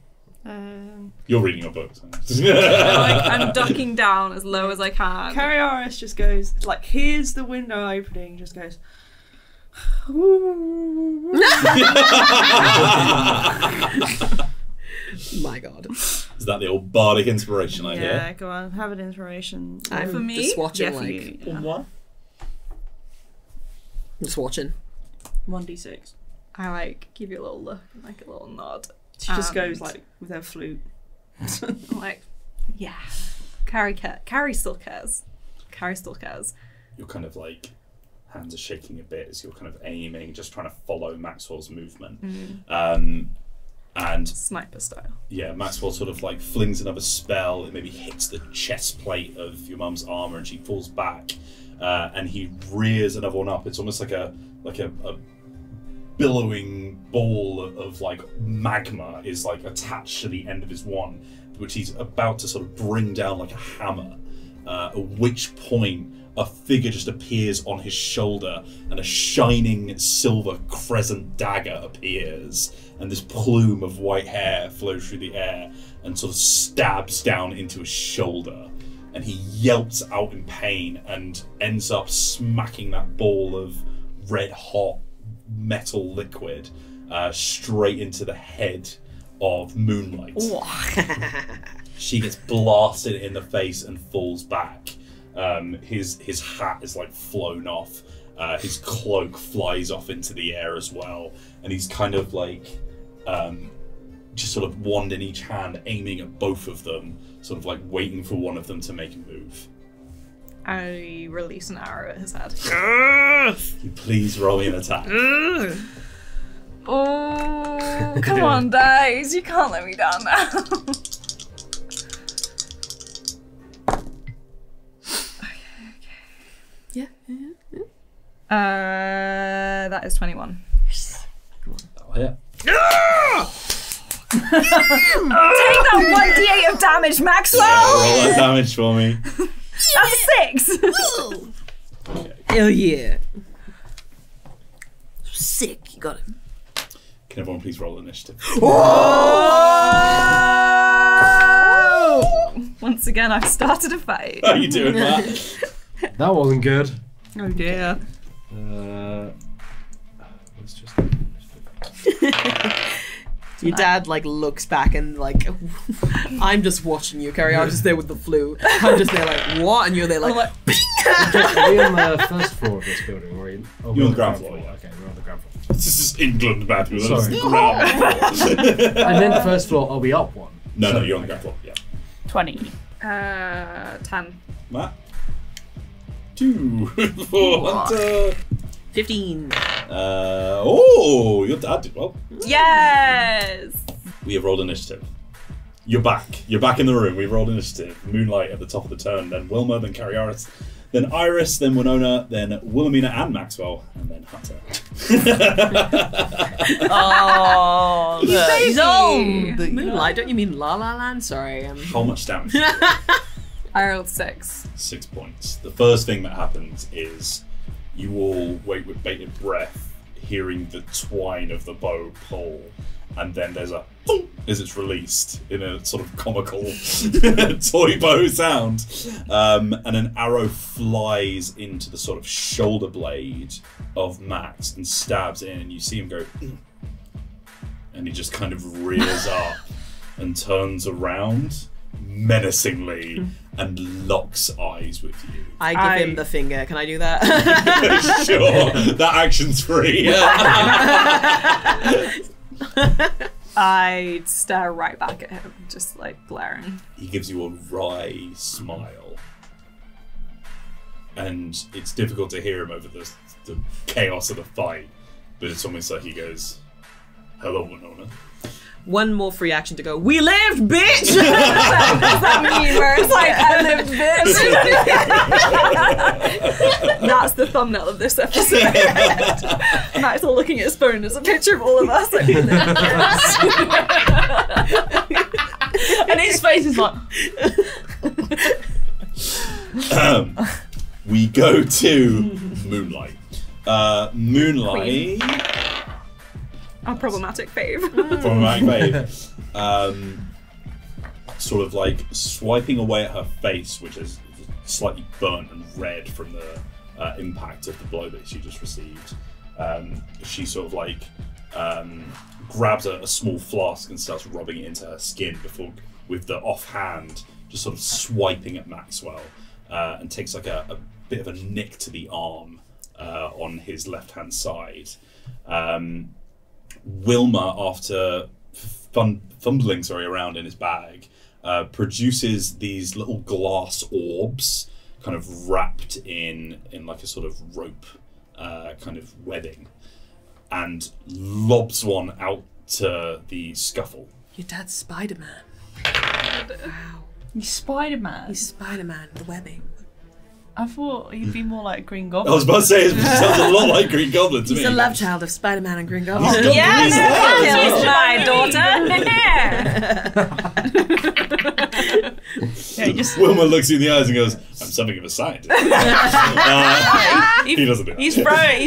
[SPEAKER 1] You're reading your book. So.
[SPEAKER 5] I'm ducking down as low as I can.
[SPEAKER 4] Cariaris just goes, like, here's the window opening, just goes,
[SPEAKER 2] My God.
[SPEAKER 1] Is that the old bardic inspiration I
[SPEAKER 4] yeah,
[SPEAKER 1] hear?
[SPEAKER 4] go on, have an inspiration.
[SPEAKER 2] I'm
[SPEAKER 5] For me?
[SPEAKER 2] just watching,
[SPEAKER 4] Yeah, for
[SPEAKER 2] like,
[SPEAKER 4] you, yeah.
[SPEAKER 1] What?
[SPEAKER 2] just watching.
[SPEAKER 4] 1d6.
[SPEAKER 5] I like give you a little look, like a little nod.
[SPEAKER 4] She just
[SPEAKER 5] And
[SPEAKER 4] goes like with her flute.
[SPEAKER 5] I'm like, yeah. Carrie still cares. Carrie still cares.
[SPEAKER 1] You're kind of like, hands are shaking a bit as you're kind of aiming, just trying to follow Maxwell's movement. And
[SPEAKER 5] Sniper style.
[SPEAKER 1] yeah, Maxwell sort of like flings another spell. It maybe hits the chest plate of your mum's armor, and she falls back. And he rears another one up. It's almost like a billowing ball of like magma is like attached to the end of his wand, which he's about to sort of bring down like a hammer. At which point a figure just appears on his shoulder, and a shining silver crescent dagger appears, and this plume of white hair flows through the air and sort of stabs down into his shoulder. And he yelps out in pain and ends up smacking that ball of red hot metal liquid straight into the head of Moonlight. She gets blasted in the face and falls back. His hat is like flown off. His cloak flies off into the air as well, and he's kind of like just sort of wand in each hand, aiming at both of them, sort of like waiting for one of them to make a move.
[SPEAKER 5] I release an arrow at his head.
[SPEAKER 1] Can you please roll me an attack?
[SPEAKER 5] Oh, come on, dice. You can't let me down now.
[SPEAKER 2] Yeah.
[SPEAKER 5] That is 21.
[SPEAKER 1] Oh, yeah.
[SPEAKER 5] Take that 1d8 of damage, Maxwell!
[SPEAKER 1] Roll that damage for me.
[SPEAKER 5] That's 6!
[SPEAKER 1] Okay.
[SPEAKER 2] Hell yeah. Sick. You got it.
[SPEAKER 1] Can everyone please roll initiative?
[SPEAKER 5] Once again, I've started a fight.
[SPEAKER 1] How are you doing, Matt?
[SPEAKER 3] That wasn't good.
[SPEAKER 4] Oh dear.
[SPEAKER 3] Let's just.
[SPEAKER 2] Your dad like looks back and like, I'm just watching you, Carrie. I'm just there with the flu. I'm just there like, what? And you're there like,
[SPEAKER 3] Are we on the first floor of this building? Or
[SPEAKER 1] You're on the ground floor, yeah.
[SPEAKER 3] Okay, we're on the ground floor.
[SPEAKER 1] This is England, Matthew. That's
[SPEAKER 3] Sorry.
[SPEAKER 1] the ground floor.
[SPEAKER 3] And then the first floor, are we up one?
[SPEAKER 1] No, you're on the ground floor. Yeah.
[SPEAKER 4] 20.
[SPEAKER 5] 10.
[SPEAKER 1] Matt? 2 for Hunter.
[SPEAKER 2] 15.
[SPEAKER 1] Your dad did well.
[SPEAKER 5] Yes!
[SPEAKER 1] We have rolled initiative. You're back. You're back in the room. We've rolled initiative. Moonlight at the top of the turn, then Wilma, then Cariaris, then Iris, then Winona, then Wilhelmina and Maxwell, and then Hunter.
[SPEAKER 4] Oh,
[SPEAKER 5] He's old!
[SPEAKER 2] Moonlight, don't you mean La La Land? Sorry.
[SPEAKER 1] How much damage?
[SPEAKER 5] I rolled 6.
[SPEAKER 1] 6 points. The first thing that happens is you all wait with bated breath, hearing the twine of the bow pull, and then there's a thunk as it's released in a sort of comical toy bow sound, and an arrow flies into the sort of shoulder blade of Max and stabs in, and you see him go, and he just kind of rears up and turns around menacingly and locks eyes with you.
[SPEAKER 2] I give him the finger. Can I do that?
[SPEAKER 1] Sure, that action's free.
[SPEAKER 5] I stare right back at him, just like glaring.
[SPEAKER 1] He gives you a wry smile. And it's difficult to hear him over the chaos of the fight, but it's almost like he goes, "Hello, Winona."
[SPEAKER 2] One more free action to go. We lived, bitch!
[SPEAKER 5] Does that mean where it's like, I live, bitch? That's the thumbnail of this episode. Matt's all looking at his phone. There's a picture of all of us. Like, we live, bitch.
[SPEAKER 4] And his face is like.
[SPEAKER 1] We go to Moonlight. Moonlight.
[SPEAKER 5] Our problematic fave.
[SPEAKER 1] From my babe. Sort of like swiping away at her face, which is slightly burnt and red from the impact of the blow that she just received. She sort of like grabs a small flask and starts rubbing it into her skin before, with the offhand, just sort of swiping at Maxwell, and takes like a bit of a nick to the arm on his left-hand side. Wilma, after fumbling around in his bag, produces these little glass orbs, kind of wrapped in like a sort of rope kind of webbing, and lobs one out to the scuffle.
[SPEAKER 2] Your dad's Spider-Man. Wow.
[SPEAKER 4] He's Spider-Man.
[SPEAKER 2] He's Spider-Man, the webbing.
[SPEAKER 4] I thought he'd be more like Green
[SPEAKER 1] I
[SPEAKER 4] Goblin.
[SPEAKER 1] was about to say, it sounds a lot like Green Goblin to me.
[SPEAKER 2] He's the love child of Spider-Man and Green Goblin.
[SPEAKER 5] Yes,
[SPEAKER 4] Kills
[SPEAKER 5] my daughter.
[SPEAKER 4] Yeah, he just
[SPEAKER 1] Wilma looks you in the eyes and goes, "I'm something of a scientist." He doesn't do that.
[SPEAKER 4] he's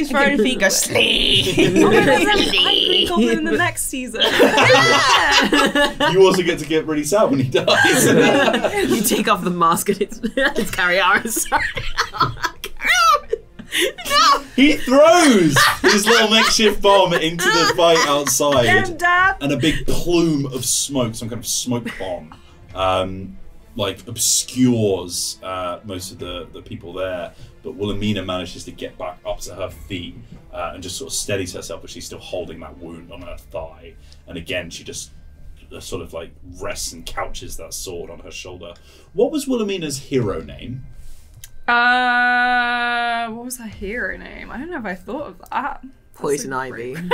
[SPEAKER 4] throwing feet. Goes sleep.
[SPEAKER 5] Green Goblin in the next season.
[SPEAKER 1] You also get to get really sad when he dies.
[SPEAKER 2] You take off the mask and it's Carrie Aris. Sorry. No!
[SPEAKER 1] He throws his little makeshift bomb into the fight outside, and a big plume of smoke, some kind of smoke bomb, like obscures most of the people there. But Wilhelmina manages to get back up to her feet and just sort of steadies herself, but she's still holding that wound on her thigh. And again, she just sort of like rests and couches that sword on her shoulder. What was Wilhelmina's hero name?
[SPEAKER 5] What was her hero name? I don't know if I thought of that.
[SPEAKER 2] Poison Ivy.
[SPEAKER 1] That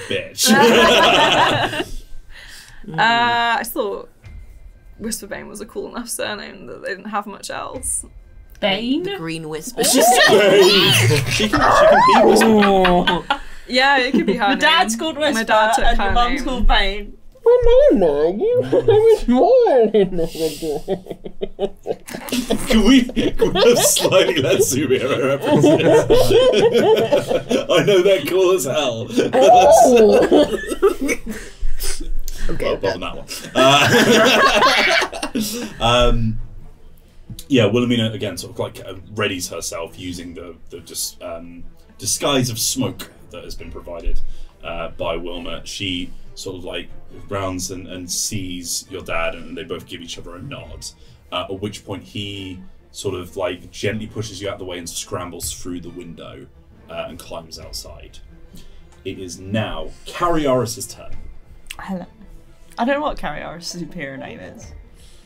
[SPEAKER 1] bitch.
[SPEAKER 5] I thought Whisperbane was a cool enough surname that they didn't have much else.
[SPEAKER 4] Bane.
[SPEAKER 2] The Green Whisper.
[SPEAKER 1] she can be Whisper.
[SPEAKER 5] Yeah, it could be her
[SPEAKER 4] My
[SPEAKER 5] name.
[SPEAKER 4] dad's called Whisper
[SPEAKER 5] My dad took
[SPEAKER 4] and
[SPEAKER 5] her
[SPEAKER 4] your mum's
[SPEAKER 5] name.
[SPEAKER 4] called Bane.
[SPEAKER 1] Can we have slightly less superhero references? I know they're cool as hell.
[SPEAKER 2] Okay,
[SPEAKER 1] Well, above that one. Yeah, Wilhelmina again sort of like readies herself using the just disguise of smoke that has been provided by Wilma. She sort of like rounds and sees your dad, and they both give each other a nod. At which point he sort of like gently pushes you out of the way and scrambles through the window and climbs outside. It is now Carrioris's turn.
[SPEAKER 4] Hello. I don't know what Carrioris' superior name is.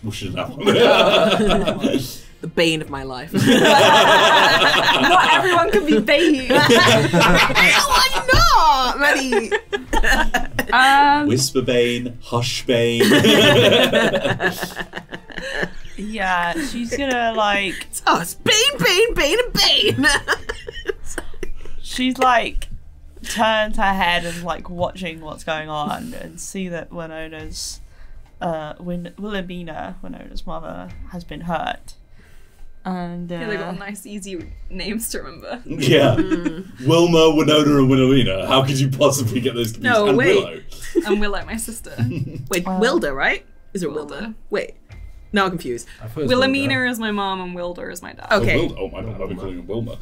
[SPEAKER 1] We should have one.
[SPEAKER 2] the bane of my life.
[SPEAKER 5] Not everyone can be Bane.
[SPEAKER 2] Why not, Maddie?
[SPEAKER 1] Whisperbane, Hushbane.
[SPEAKER 4] Yeah, she's gonna like.
[SPEAKER 2] Oh, it's Bane, and Bane.
[SPEAKER 4] She's like turns her head and like watching what's going on and see that Winona's Wilhelmina, Winona's mother, has been hurt. And
[SPEAKER 5] Yeah, they got nice, easy names to remember.
[SPEAKER 1] Yeah. Wilma, Winona, and Wilhelmina. How could you possibly get those confused?
[SPEAKER 2] No,
[SPEAKER 1] and
[SPEAKER 2] wait.
[SPEAKER 1] Willow.
[SPEAKER 5] And Willow, my sister.
[SPEAKER 2] Wait, Wilda, right? Is it Wilda? Wait. Now I'm confused.
[SPEAKER 3] I thought it was
[SPEAKER 5] Wilhelmina is my mom and Wilder is my dad.
[SPEAKER 2] Okay.
[SPEAKER 1] Oh, my bad. I've been calling her Wilma.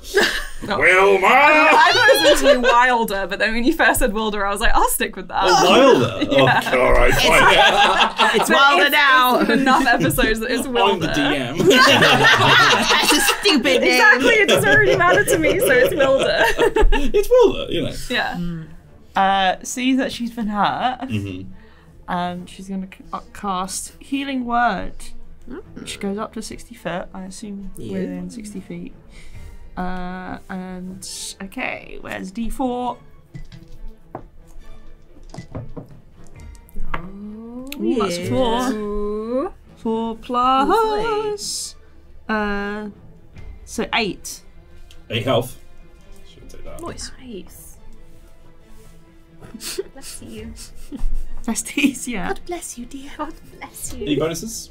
[SPEAKER 1] Wilma!
[SPEAKER 5] I thought it was meant to be Wilder, but then when you first said Wilder, I was like, I'll stick with that.
[SPEAKER 1] Oh, Wilder.
[SPEAKER 5] Yeah.
[SPEAKER 1] Oh, all right, fine.
[SPEAKER 2] It's Wilder now.
[SPEAKER 5] It's enough episodes that it's Wilder.
[SPEAKER 1] I'm the DM.
[SPEAKER 2] That's a stupid name.
[SPEAKER 5] Exactly, it doesn't really matter to me, so it's Wilder.
[SPEAKER 1] It's Wilder, you know.
[SPEAKER 5] Yeah.
[SPEAKER 4] Sees that she's been hurt,
[SPEAKER 1] Mm-hmm.
[SPEAKER 4] and she's going to cast Healing Word, which goes up to 60 foot, I assume within 60 feet. And, okay, where's D4? Ooh, that's 4.
[SPEAKER 5] Ooh.
[SPEAKER 4] 4 plus... so 8.
[SPEAKER 1] 8 health. Should take that.
[SPEAKER 2] Nice.
[SPEAKER 5] Nice. Bless you.
[SPEAKER 4] Besties, yeah.
[SPEAKER 2] God bless you, dear.
[SPEAKER 5] God bless
[SPEAKER 1] Any
[SPEAKER 5] you.
[SPEAKER 1] bonuses?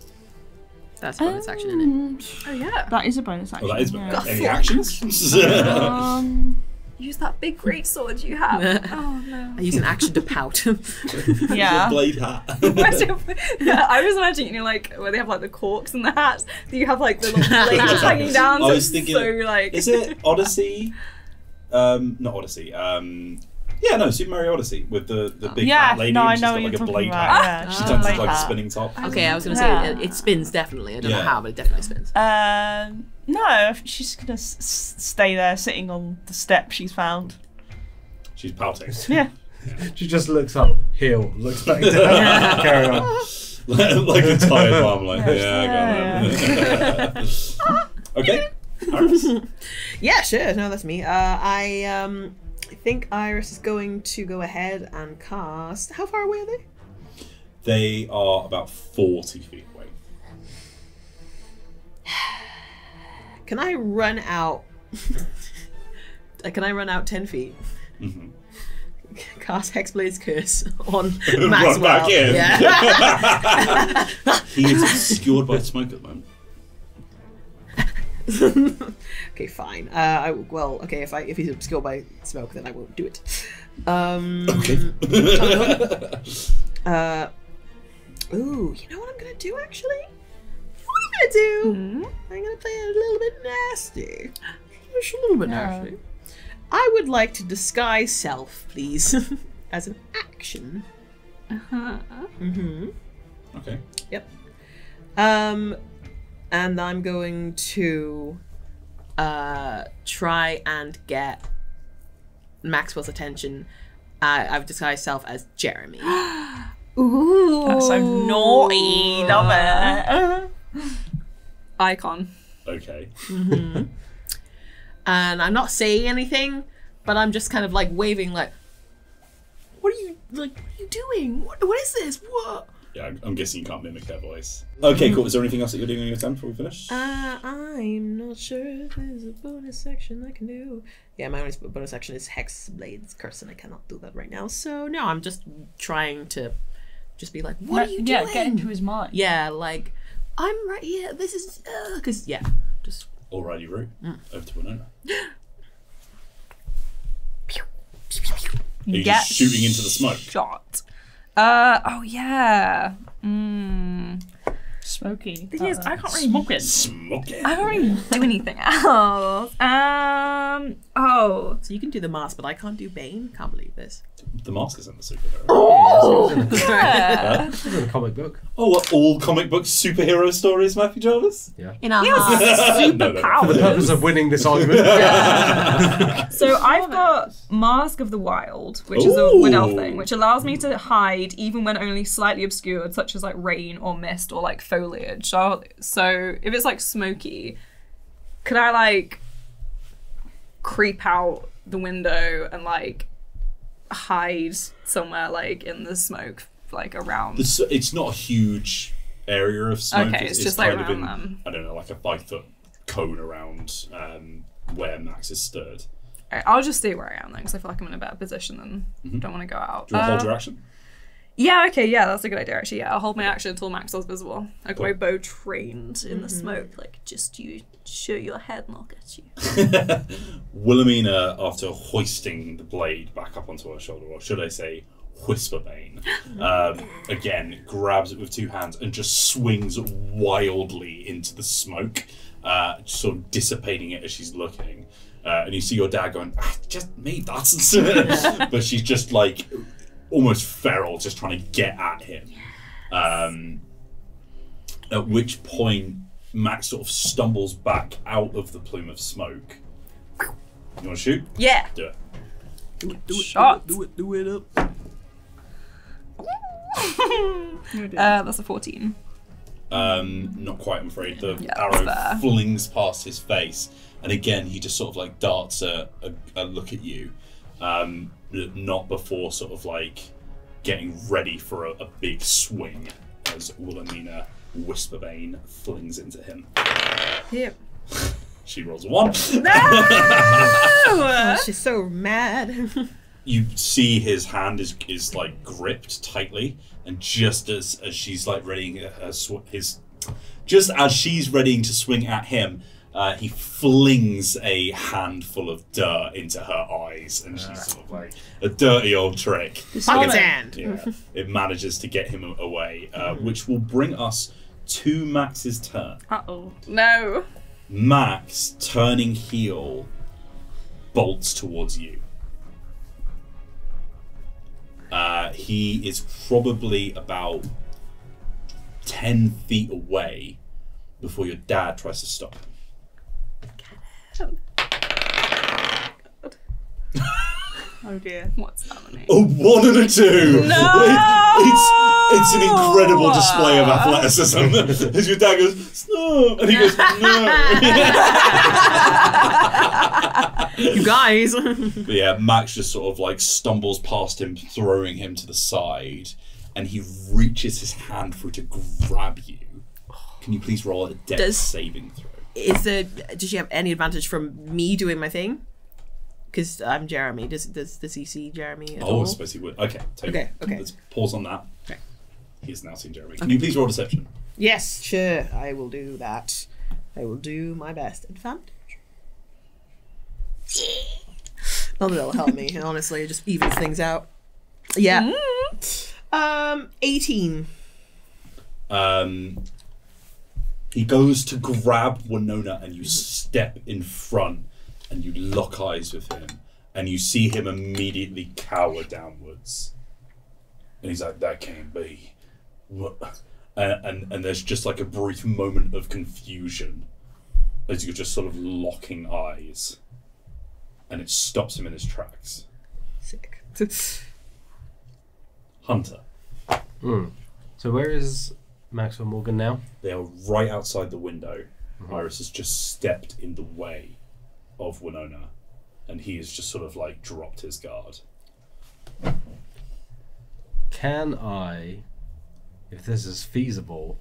[SPEAKER 2] That's a bonus action, isn't it?
[SPEAKER 5] Oh yeah.
[SPEAKER 4] That is a bonus action.
[SPEAKER 1] Oh, that is
[SPEAKER 4] yeah.
[SPEAKER 1] any actions?
[SPEAKER 5] Use that big great sword you have. Oh no.
[SPEAKER 2] I use an action to pout.
[SPEAKER 4] Yeah.
[SPEAKER 1] Blade hat.
[SPEAKER 5] Yeah, I was imagining, you know, like where they have like the corks and the hats. Do you have like the little blades hanging down?
[SPEAKER 1] I
[SPEAKER 5] so
[SPEAKER 1] was
[SPEAKER 5] it's
[SPEAKER 1] thinking,
[SPEAKER 5] so like.
[SPEAKER 1] is it Odyssey? Not Odyssey. Yeah, no, Super Mario Odyssey with the big
[SPEAKER 4] Yeah,
[SPEAKER 1] hat lady.
[SPEAKER 4] no, I
[SPEAKER 1] and she's
[SPEAKER 4] know
[SPEAKER 1] got
[SPEAKER 4] what
[SPEAKER 1] like
[SPEAKER 4] you're
[SPEAKER 1] a
[SPEAKER 4] talking
[SPEAKER 1] blade
[SPEAKER 4] about.
[SPEAKER 1] hat.
[SPEAKER 4] Yeah,
[SPEAKER 1] She
[SPEAKER 4] she's
[SPEAKER 1] turns
[SPEAKER 4] got
[SPEAKER 1] into like a
[SPEAKER 4] hat.
[SPEAKER 1] spinning top.
[SPEAKER 2] Okay, I was going to
[SPEAKER 4] Yeah.
[SPEAKER 2] say it spins definitely. I don't know
[SPEAKER 1] Yeah.
[SPEAKER 2] how, but it definitely spins.
[SPEAKER 4] No, she's gonna stay there, sitting on the step she's found.
[SPEAKER 1] She's pouting.
[SPEAKER 4] Yeah.
[SPEAKER 3] She just looks up, heel, looks back down, carry on.
[SPEAKER 1] Like a tired mum, like,
[SPEAKER 4] Yeah.
[SPEAKER 1] yeah, go on. Okay. Iris.
[SPEAKER 2] Yeah, sure. No, that's me. I think Iris is going to go ahead and cast. How far away are they?
[SPEAKER 1] They are about 40 feet away.
[SPEAKER 2] Can I run out? Can I run out 10 feet?
[SPEAKER 1] Mm-hmm.
[SPEAKER 2] Cast Hexblade's Curse on
[SPEAKER 1] Run
[SPEAKER 2] Maxwell.
[SPEAKER 1] back in.
[SPEAKER 2] Yeah.
[SPEAKER 1] He is obscured by smoke at the moment.
[SPEAKER 2] Okay, fine. Okay. If he's obscured by smoke, then I won't do it.
[SPEAKER 1] Okay.
[SPEAKER 2] Ooh, you know what I'm gonna do actually? What I'm gonna do? I'm gonna play it a little bit nasty. Just a little bit nasty. I would like to disguise self, please, as an action.
[SPEAKER 1] Okay.
[SPEAKER 2] Yep. And I'm going to try and get Maxwell's attention. I've disguised self as Jeremy.
[SPEAKER 5] Ooh.
[SPEAKER 4] That's so naughty. Love it.
[SPEAKER 5] Icon.
[SPEAKER 1] Okay.
[SPEAKER 2] And I'm not saying anything, but I'm just kind of like waving, like, what are you doing? What is this? What?
[SPEAKER 1] Yeah, I'm guessing you can't mimic her voice. Okay, cool. Is there anything else that you're doing on your turn before we finish?
[SPEAKER 2] I'm not sure if there's a bonus section I can do. Yeah, my only bonus section is Hexblade's Curse, and I cannot do that right now. So no, I'm just trying to just be like, what are you doing?
[SPEAKER 4] Yeah, get into his mind.
[SPEAKER 2] Yeah, like, I'm right here. This is because just.
[SPEAKER 1] Alrighty, Roo. Over to Winona. Are you
[SPEAKER 4] Get
[SPEAKER 1] just shooting into the smoke?
[SPEAKER 4] Shot.
[SPEAKER 5] Oh yeah.
[SPEAKER 4] Smoky.
[SPEAKER 5] Thing is, I can't really
[SPEAKER 4] Smoking.
[SPEAKER 1] Smoking.
[SPEAKER 5] I don't really do anything else. Oh.
[SPEAKER 2] So you can do the mask, but I can't do Bane. Can't believe this.
[SPEAKER 1] The mask isn't the superhero.
[SPEAKER 5] Yeah.
[SPEAKER 3] This is in a comic book.
[SPEAKER 1] Oh, what, all comic book superhero stories, Matthew Jarvis?
[SPEAKER 3] Yeah.
[SPEAKER 2] In our
[SPEAKER 1] No,
[SPEAKER 3] For the purpose of winning this argument.
[SPEAKER 5] So I've got Mask of the Wild, which is a wood elf thing, which allows me to hide even when only slightly obscured, such as like rain or mist or like foliage. So if it's like smoky, could I like creep out the window and like hide somewhere like in the smoke, like around?
[SPEAKER 1] It's not a huge area of smoke.
[SPEAKER 5] Okay, it's just, like,
[SPEAKER 1] kind of
[SPEAKER 5] around
[SPEAKER 1] in,
[SPEAKER 5] them.
[SPEAKER 1] I don't know, like a 5-foot cone around where Max is stirred.
[SPEAKER 5] Alright, I'll just stay where I am then, because I feel like I'm in a better position and don't want to go out.
[SPEAKER 1] Do you want to hold your action?
[SPEAKER 5] Yeah, okay, yeah, that's a good idea actually. Yeah, I'll hold my action until Maxwell's visible. I got
[SPEAKER 1] Cool.
[SPEAKER 5] my bow trained in the smoke, like just you show your head and I'll get you.
[SPEAKER 1] Wilhelmina, after hoisting the blade back up onto her shoulder, or should I say Whisperbane, again grabs it with two hands and just swings wildly into the smoke. sort of dissipating it as she's looking. And you see your dad going, just me, that. But she's just like almost feral, just trying to get at him. At which point, Max sort of stumbles back out of the plume of smoke. You want to shoot?
[SPEAKER 5] Yeah.
[SPEAKER 1] Do it.
[SPEAKER 5] Shot.
[SPEAKER 2] Do it up.
[SPEAKER 5] That's a 14.
[SPEAKER 1] Not quite, I'm afraid. The
[SPEAKER 5] Yeah,
[SPEAKER 1] arrow
[SPEAKER 5] that's fair.
[SPEAKER 1] flings past his face, and again he just sort of like darts a look at you, not before sort of like getting ready for a big swing as Wilhelmina Whisperbane flings into him.
[SPEAKER 5] Yep.
[SPEAKER 1] She rolls a 1.
[SPEAKER 2] Oh, she's so mad.
[SPEAKER 1] You see his hand is like gripped tightly, and just as she's like readying just as she's readying to swing at him, he flings a handful of dirt into her eyes, and she's sort of like a dirty old trick.
[SPEAKER 2] Pocket sand.
[SPEAKER 1] Yeah, it manages to get him away, which will bring us to Max's turn.
[SPEAKER 5] Uh-oh. No.
[SPEAKER 1] Max, turning heel, bolts towards you. He is probably about 10 feet away before your dad tries to stop him.
[SPEAKER 4] Oh dear.
[SPEAKER 5] What's happening?
[SPEAKER 1] A 1 and a 2!
[SPEAKER 5] No!
[SPEAKER 1] It's an incredible display of athleticism. As your dad goes, stop! And he goes, no!
[SPEAKER 2] You guys.
[SPEAKER 1] But yeah, Max just sort of like stumbles past him, throwing him to the side, and he reaches his hand through to grab you. Can you please roll a dex saving throw?
[SPEAKER 2] Does she have any advantage from me doing my thing? Because I'm Jeremy. Does he see Jeremy at all?
[SPEAKER 1] I suppose he would. Okay.
[SPEAKER 2] Okay.
[SPEAKER 1] Let's pause on that.
[SPEAKER 2] Okay.
[SPEAKER 1] He's now seen Jeremy. Can you please roll deception?
[SPEAKER 2] Yes, sure. I will do that. I will do my best. Advantage. Not that it'll help me. Honestly, it just evens things out. Yeah. 18.
[SPEAKER 1] He goes to grab Winona, and you step in front, and you lock eyes with him, and you see him immediately cower downwards. And he's like, that can't be. What? And there's just like a brief moment of confusion as you're just sort of locking eyes, and it stops him in his tracks.
[SPEAKER 2] Sick.
[SPEAKER 1] Hunter.
[SPEAKER 3] So where is Maxwell Morgan now?
[SPEAKER 1] They are right outside the window. Iris has just stepped in the way of Winona, and he has just sort of like dropped his guard.
[SPEAKER 3] Can I, if this is feasible,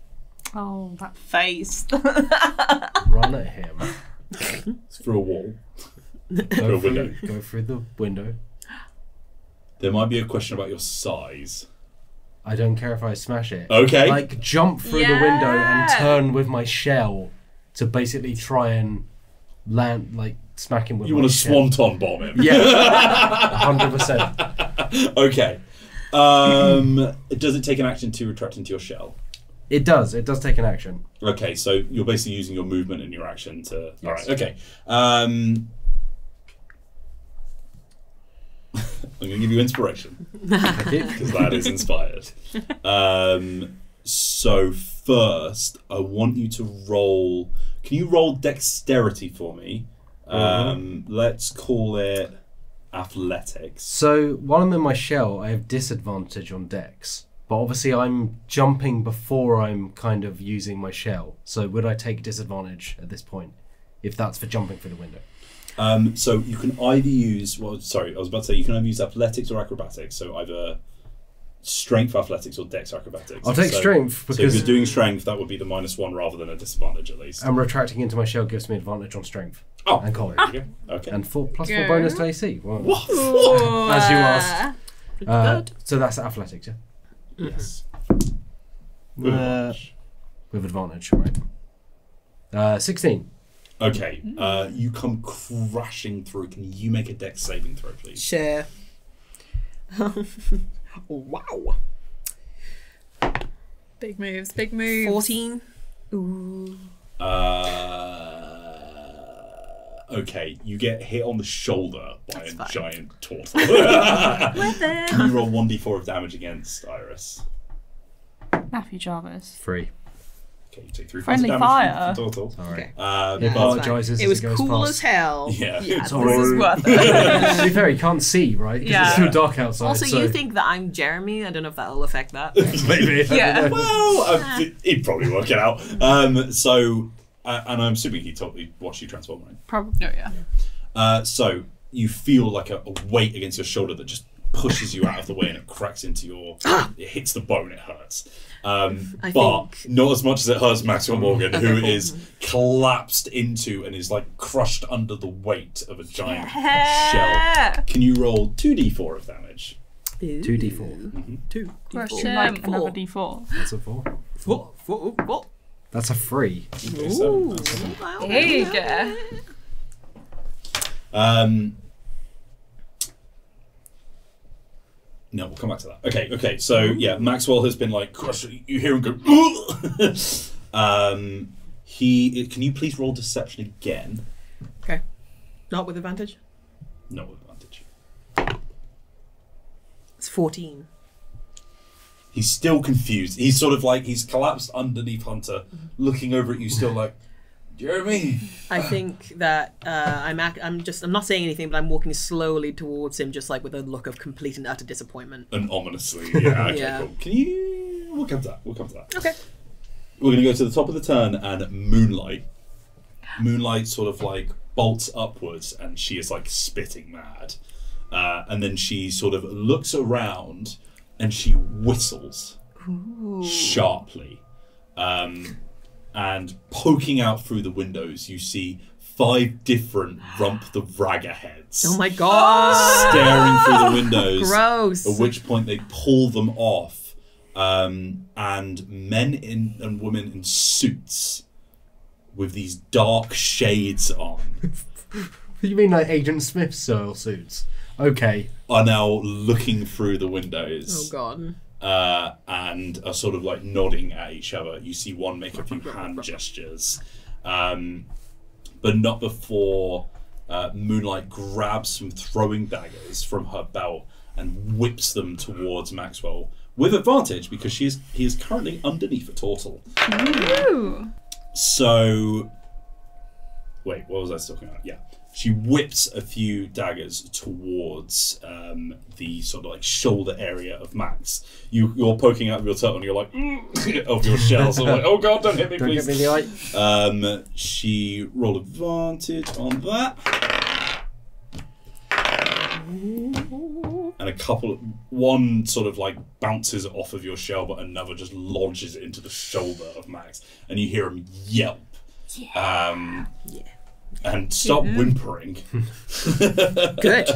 [SPEAKER 4] Oh, that face.
[SPEAKER 3] run at him?
[SPEAKER 1] Through a wall.
[SPEAKER 3] Go
[SPEAKER 1] a window.
[SPEAKER 3] Go through the window.
[SPEAKER 1] There might be a question about your size.
[SPEAKER 3] I don't care if I smash it.
[SPEAKER 1] Okay.
[SPEAKER 3] Like jump through the window and turn with my shell to basically try and land, like smack him with
[SPEAKER 1] You
[SPEAKER 3] my
[SPEAKER 1] want to
[SPEAKER 3] shell.
[SPEAKER 1] swanton bomb him?
[SPEAKER 3] Yeah, 100%.
[SPEAKER 1] Okay. Does it take an action to retract into your shell?
[SPEAKER 3] It does. It does take an action.
[SPEAKER 1] Okay, so you're basically using your movement and your action to...
[SPEAKER 3] Yes.
[SPEAKER 1] Alright, okay. I'm going to give you inspiration,
[SPEAKER 3] Thank you.
[SPEAKER 1] because that is inspired. So first, I want you to roll... Can you roll dexterity for me? Let's call it athletics.
[SPEAKER 3] So while I'm in my shell, I have disadvantage on dex. But obviously I'm jumping before I'm kind of using my shell. So would I take disadvantage at this point? If that's for jumping through the window.
[SPEAKER 1] So you can either use... Well, sorry, I was about to say you can either use athletics or acrobatics. So either strength athletics or dex acrobatics.
[SPEAKER 3] I'll take strength
[SPEAKER 1] So if
[SPEAKER 3] because
[SPEAKER 1] you're doing strength, that would be the -1 rather than a disadvantage at least.
[SPEAKER 3] I'm retracting into my shell gives me advantage on strength.
[SPEAKER 1] Oh,
[SPEAKER 3] And collar.
[SPEAKER 1] there you go. Okay.
[SPEAKER 3] And 4 plus 4
[SPEAKER 5] Go.
[SPEAKER 3] bonus to AC. Well,
[SPEAKER 1] What?
[SPEAKER 3] as you asked.
[SPEAKER 2] Good.
[SPEAKER 3] So that's athletics, yeah?
[SPEAKER 1] Yes.
[SPEAKER 3] With advantage, right. 16.
[SPEAKER 1] Okay. You come crashing through. Can you make a dex saving throw, please?
[SPEAKER 2] Sure. Wow.
[SPEAKER 5] Big moves, big moves.
[SPEAKER 2] 14. Ooh.
[SPEAKER 1] Okay, you get hit on the shoulder by a
[SPEAKER 2] fine.
[SPEAKER 1] giant turtle.
[SPEAKER 2] With it.
[SPEAKER 1] Can you roll 1d4 of damage against Iris?
[SPEAKER 4] Matthew Jarvis.
[SPEAKER 3] 3.
[SPEAKER 1] Okay, you take 3
[SPEAKER 4] Friendly
[SPEAKER 1] points of damage
[SPEAKER 4] fire.
[SPEAKER 1] from turtle.
[SPEAKER 3] Sorry.
[SPEAKER 2] Okay.
[SPEAKER 3] It
[SPEAKER 2] Yeah,
[SPEAKER 3] apologises
[SPEAKER 2] it
[SPEAKER 3] as
[SPEAKER 2] was
[SPEAKER 3] it goes
[SPEAKER 2] cool
[SPEAKER 3] past.
[SPEAKER 2] as hell.
[SPEAKER 1] Yeah.
[SPEAKER 2] this
[SPEAKER 1] It's
[SPEAKER 2] is worth it.
[SPEAKER 3] To be fair, you can't see, right? Because
[SPEAKER 2] Yeah.
[SPEAKER 3] it's too dark outside.
[SPEAKER 2] Also,
[SPEAKER 3] so
[SPEAKER 2] you think that I'm Jeremy? I don't know if that'll affect that.
[SPEAKER 3] maybe.
[SPEAKER 5] Yeah.
[SPEAKER 1] Well, he'd probably work it out. And I'm assuming he watched you transform, right?
[SPEAKER 4] Probably.
[SPEAKER 5] Oh yeah.
[SPEAKER 1] So you feel like a weight against your shoulder that just pushes you out of the way and it cracks into your... it hits the bone, it hurts. But
[SPEAKER 2] think-
[SPEAKER 1] not as much as it hurts Maxwell Morgan, who is collapsed into and is like crushed under the weight of a giant shell. Can you roll 2d4 of damage?
[SPEAKER 3] 2d4.
[SPEAKER 2] 2.
[SPEAKER 5] Crush
[SPEAKER 4] Would you
[SPEAKER 5] him.
[SPEAKER 4] like another D4?
[SPEAKER 3] That's a 4.
[SPEAKER 2] What?
[SPEAKER 3] That's a 3.
[SPEAKER 1] Okay, so that's-
[SPEAKER 5] There you go.
[SPEAKER 1] No, we'll come back to that. Okay. So yeah, Maxwell has been like crushed. You hear him go. Can you please roll deception again?
[SPEAKER 2] Okay. Not with advantage?
[SPEAKER 1] No advantage.
[SPEAKER 2] It's 14.
[SPEAKER 1] He's still confused. He's sort of like he's collapsed underneath Hunter, looking over at you, still like, Jeremy.
[SPEAKER 2] I think that I'm not saying anything, but I'm walking slowly towards him, just like with a look of complete and utter disappointment.
[SPEAKER 1] And ominously, yeah. Okay,
[SPEAKER 2] Yeah.
[SPEAKER 1] cool. Can you? We'll come to that.
[SPEAKER 2] Okay.
[SPEAKER 1] We're going to go to the top of the turn and Moonlight. Moonlight sort of like bolts upwards and she is like spitting mad. And then she sort of looks around and she whistles sharply. And poking out through the windows, you see 5 different Rump the Ragga heads.
[SPEAKER 2] Oh my god!
[SPEAKER 1] Staring through the windows.
[SPEAKER 2] Gross.
[SPEAKER 1] At which point they pull them off, and men and women in suits with these dark shades on
[SPEAKER 3] You mean like Agent Smith style suits? Okay.
[SPEAKER 1] are now looking through the windows.
[SPEAKER 2] Oh god.
[SPEAKER 1] And are sort of like nodding at each other. You see one make a few hand gestures, but not before Moonlight grabs some throwing daggers from her belt and whips them towards Maxwell with advantage because he is currently underneath a turtle.
[SPEAKER 5] Ooh.
[SPEAKER 1] So, wait, what was I talking about? Yeah. She whips a few daggers towards the sort of like shoulder area of Max. You're poking out of your turtle and you're like, of your shell. So I'm like, oh god, don't hit me,
[SPEAKER 3] Don't
[SPEAKER 1] please.
[SPEAKER 3] get me in the eye.
[SPEAKER 1] She rolled advantage on that. And one sort of like bounces off of your shell, but another just lodges into the shoulder of Max. And you hear him yelp. And start whimpering.
[SPEAKER 2] Good.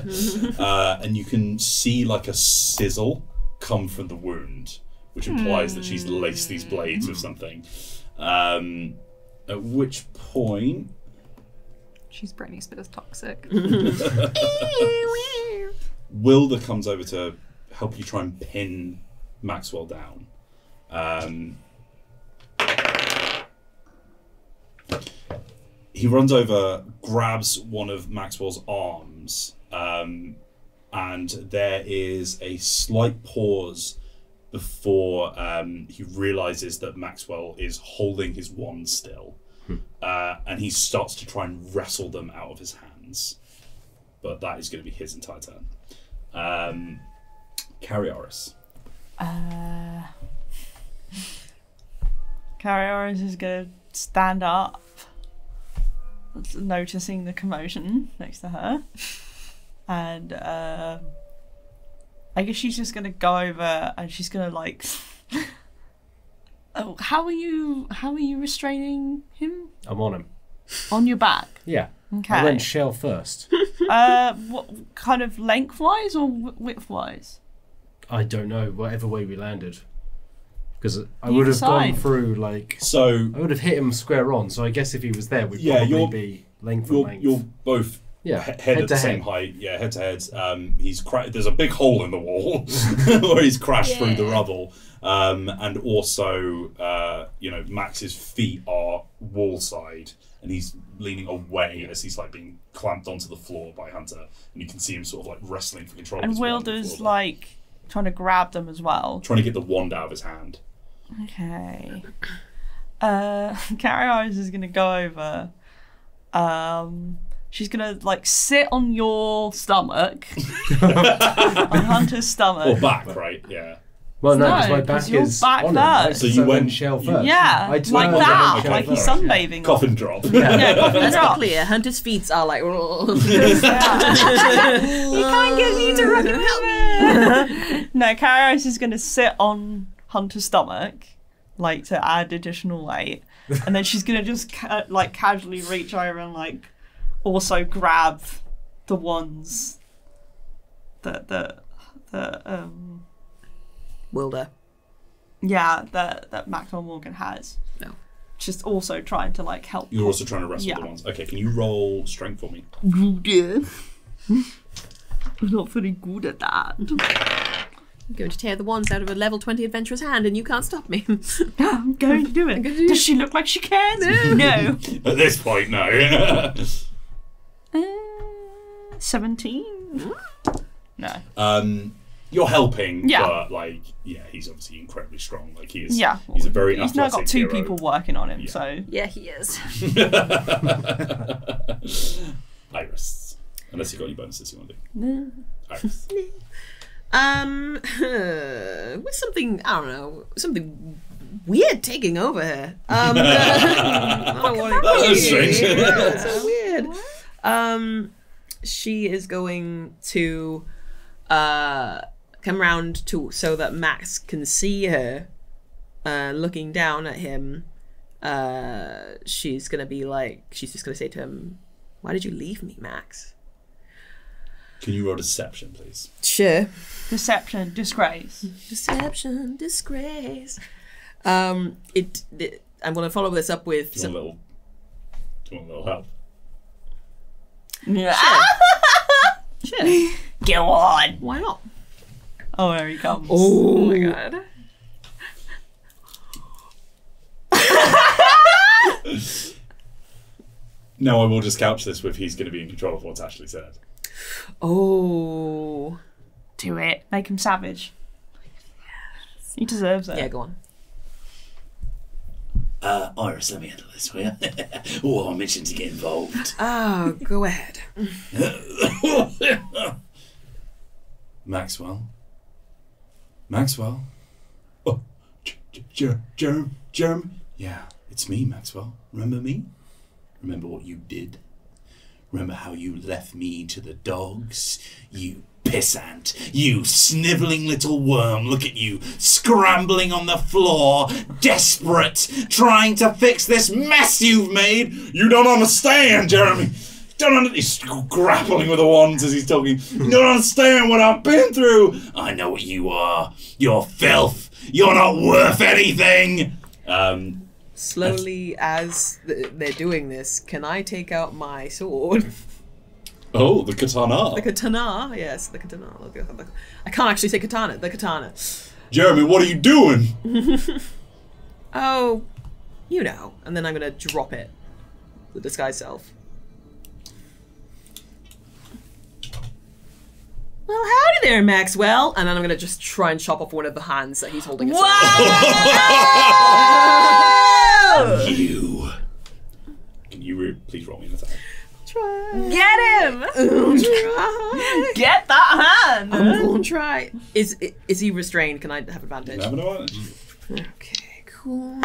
[SPEAKER 1] And you can see like a sizzle come from the wound, which implies that she's laced these blades with something. At which point...
[SPEAKER 5] She's Britney Spears toxic.
[SPEAKER 1] Wilder comes over to help you try and pin Maxwell down. He runs over, grabs one of Maxwell's arms, and there is a slight pause before he realizes that Maxwell is holding his wand still. And he starts to try and wrestle them out of his hands. But that is going to be his entire turn. Carrioris.
[SPEAKER 4] Carrioris is going to stand up, noticing the commotion next to her. And I guess she's just going to go over and she's going to like... Oh, how are you restraining him?
[SPEAKER 3] I'm on him.
[SPEAKER 4] On your back?
[SPEAKER 3] Yeah.
[SPEAKER 4] Okay.
[SPEAKER 3] I went shell first.
[SPEAKER 4] What kind of lengthwise or widthwise?
[SPEAKER 3] I don't know, whatever way we landed. Because I
[SPEAKER 4] You
[SPEAKER 3] would have
[SPEAKER 4] decide.
[SPEAKER 3] gone through, like...
[SPEAKER 1] So
[SPEAKER 3] I would have hit him square on, so I guess if he was there, we'd
[SPEAKER 1] Yeah,
[SPEAKER 3] probably
[SPEAKER 1] you're-
[SPEAKER 3] be length for length.
[SPEAKER 1] you're both
[SPEAKER 3] Yeah,
[SPEAKER 1] head
[SPEAKER 3] head
[SPEAKER 1] at the
[SPEAKER 3] to
[SPEAKER 1] same
[SPEAKER 3] head.
[SPEAKER 1] height. Yeah, head to head. He's there's a big hole in the wall where he's crashed through the rubble. And also, Max's feet are wall side and he's leaning away as he's like being clamped onto the floor by Hunter, and you can see him sort of like wrestling for control.
[SPEAKER 4] And
[SPEAKER 1] of his wand on the
[SPEAKER 4] Wilder's
[SPEAKER 1] floor,
[SPEAKER 4] like trying to grab them as well.
[SPEAKER 1] trying to get the wand out of his hand.
[SPEAKER 4] Okay. Carrie Iris is gonna go over. She's gonna like sit on your stomach, on Hunter's stomach.
[SPEAKER 1] Or back, right? Yeah.
[SPEAKER 3] Well, no,
[SPEAKER 4] No,
[SPEAKER 3] because my
[SPEAKER 4] 'cause
[SPEAKER 3] back
[SPEAKER 4] you're
[SPEAKER 3] is
[SPEAKER 4] back
[SPEAKER 3] on
[SPEAKER 4] first.
[SPEAKER 3] it.
[SPEAKER 1] So you went
[SPEAKER 3] shell first.
[SPEAKER 4] Yeah,
[SPEAKER 3] I turned
[SPEAKER 4] like
[SPEAKER 3] down
[SPEAKER 4] that,
[SPEAKER 3] shell
[SPEAKER 4] like he's
[SPEAKER 3] first,
[SPEAKER 4] sunbathing.
[SPEAKER 1] Coffin drop.
[SPEAKER 4] Yeah, coffin
[SPEAKER 2] Let's
[SPEAKER 4] drop.
[SPEAKER 2] be clear. Hunter's feet are like.
[SPEAKER 5] You can't get me to rock and help me.
[SPEAKER 4] No, Carrie Iris is gonna sit on Hunter's stomach, like to add additional weight, and then she's gonna just like casually reach over and like also grab the ones that
[SPEAKER 2] Wilder.
[SPEAKER 4] that Maxwell Morgan has.
[SPEAKER 2] No.
[SPEAKER 4] Just also trying to like help.
[SPEAKER 1] You're also trying to wrestle
[SPEAKER 4] Yeah.
[SPEAKER 1] the ones. Okay, can you roll strength for me?
[SPEAKER 4] Yeah. I'm not very good at that.
[SPEAKER 2] I'm going to tear the wands out of a level 20 adventurer's hand, and you can't stop me.
[SPEAKER 4] I'm going to do it. Does she look like she cares? No.
[SPEAKER 1] At this point, no.
[SPEAKER 4] 17? No.
[SPEAKER 1] You're helping,
[SPEAKER 4] Yeah.
[SPEAKER 1] but like, yeah, he's obviously incredibly strong. Like he is.
[SPEAKER 4] Yeah.
[SPEAKER 1] He's a very
[SPEAKER 4] He's now
[SPEAKER 1] athletic
[SPEAKER 4] got two
[SPEAKER 1] hero.
[SPEAKER 4] people working on him,
[SPEAKER 1] Yeah.
[SPEAKER 4] so.
[SPEAKER 5] Yeah, he is.
[SPEAKER 1] Iris. Unless you've got any bonuses you want to do. Iris.
[SPEAKER 2] With something, I don't know, something weird taking over her. I don't want
[SPEAKER 1] That was strange.
[SPEAKER 2] It's so weird. She is going to come round to so that Max can see her, looking down at him. She's gonna be like, she's just gonna say to him, "Why did you leave me, Max?"
[SPEAKER 1] Can you roll deception, please?
[SPEAKER 2] Sure.
[SPEAKER 4] Deception, disgrace.
[SPEAKER 2] Deception, disgrace. I'm gonna follow this up with
[SPEAKER 1] Do you want a little help?
[SPEAKER 4] Yeah.
[SPEAKER 2] Sure.
[SPEAKER 4] Go on.
[SPEAKER 2] Why not?
[SPEAKER 4] Oh, there he comes.
[SPEAKER 5] Oh my god.
[SPEAKER 1] No, I will just couch this with he's going to be in control of what's actually said.
[SPEAKER 2] Oh.
[SPEAKER 4] Do it. Make him savage. He deserves it.
[SPEAKER 2] Yeah, go on.
[SPEAKER 1] Iris, let me handle this for you. Oh, I mentioned to get involved.
[SPEAKER 2] Oh, go ahead.
[SPEAKER 1] Maxwell? Oh, Jeremy? Yeah, it's me, Maxwell. Remember me? Remember what you did? Remember how you left me to the dogs? You pissant. You snivelling little worm. Look at you, scrambling on the floor, desperate, trying to fix this mess you've made. You don't understand, Jeremy. He's grappling with the wands as he's talking. You don't understand what I've been through. I know what you are. You're filth. You're not worth anything.
[SPEAKER 2] Slowly, as they're doing this, can I take out my sword?
[SPEAKER 1] Oh, the katana.
[SPEAKER 2] The katana, yes, the katana. I can't actually say katana, the katana.
[SPEAKER 1] Jeremy, what are you doing?
[SPEAKER 2] Oh, you know. And then I'm gonna drop it. The disguise self. Well, howdy there, Maxwell. And then I'm gonna just try and chop off one of the hands that he's holding.
[SPEAKER 1] You. Can you please roll me an attack?
[SPEAKER 2] Try.
[SPEAKER 4] Get him!
[SPEAKER 2] Try.
[SPEAKER 4] Get that hand!
[SPEAKER 2] I'm gonna try. Is he restrained? Can I have advantage?
[SPEAKER 1] Have an advantage.
[SPEAKER 2] Okay, cool.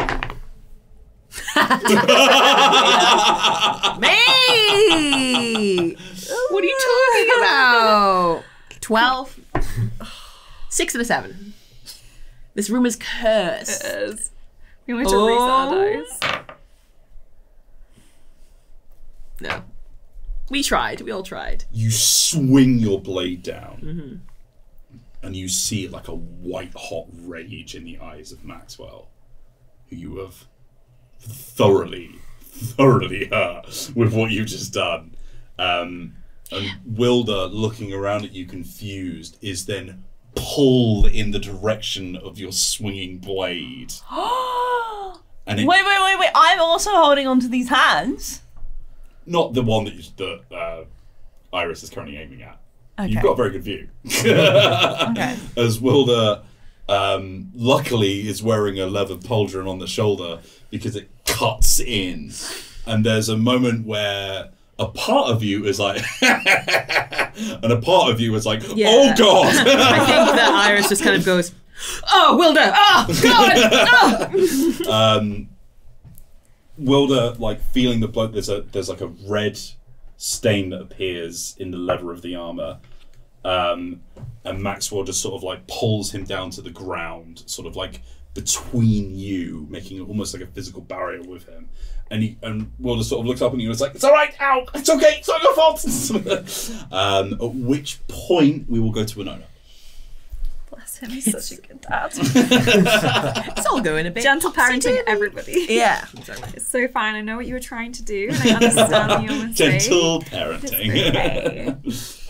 [SPEAKER 2] Me! What are you talking about? 12. 6 and a 7. This room is cursed.
[SPEAKER 5] It is. We want to reset our dice.
[SPEAKER 2] No. We tried. We all tried.
[SPEAKER 1] You swing your blade down, and you see like a white-hot rage in the eyes of Maxwell, who you have thoroughly hurt with what you've just done. And Wilder, looking around at you confused, is then pulled in the direction of your swinging blade. And it,
[SPEAKER 4] Wait. I'm also holding onto these hands.
[SPEAKER 1] not the one that Iris is currently aiming at.
[SPEAKER 4] Okay.
[SPEAKER 1] You've got a very good view.
[SPEAKER 4] Okay.
[SPEAKER 1] As Wilder, luckily, is wearing a leather pauldron on the shoulder because it cuts in, and there's a moment where a part of you is like, and a part of you is like, oh god!
[SPEAKER 2] I think that Iris just kind of goes, oh, Wilder! Oh, God!
[SPEAKER 1] Wilder, like feeling the blood, there's like a red stain that appears in the leather of the armor, and Maxwell just sort of like pulls him down to the ground, sort of like between you, making it almost like a physical barrier with him. And Wilder sort of looks up and he was like, "It's all right, ow, it's okay, it's not your fault." At which point we will go to Winona.
[SPEAKER 5] Bless him, he's such a good dad.
[SPEAKER 2] It's all going a bit
[SPEAKER 5] Gentle parenting
[SPEAKER 2] topsy-turvy.
[SPEAKER 5] everybody.
[SPEAKER 2] Yeah.
[SPEAKER 5] It's so fine. I know what you were trying to do, and I understand your mistake.
[SPEAKER 1] Gentle parenting.
[SPEAKER 5] It's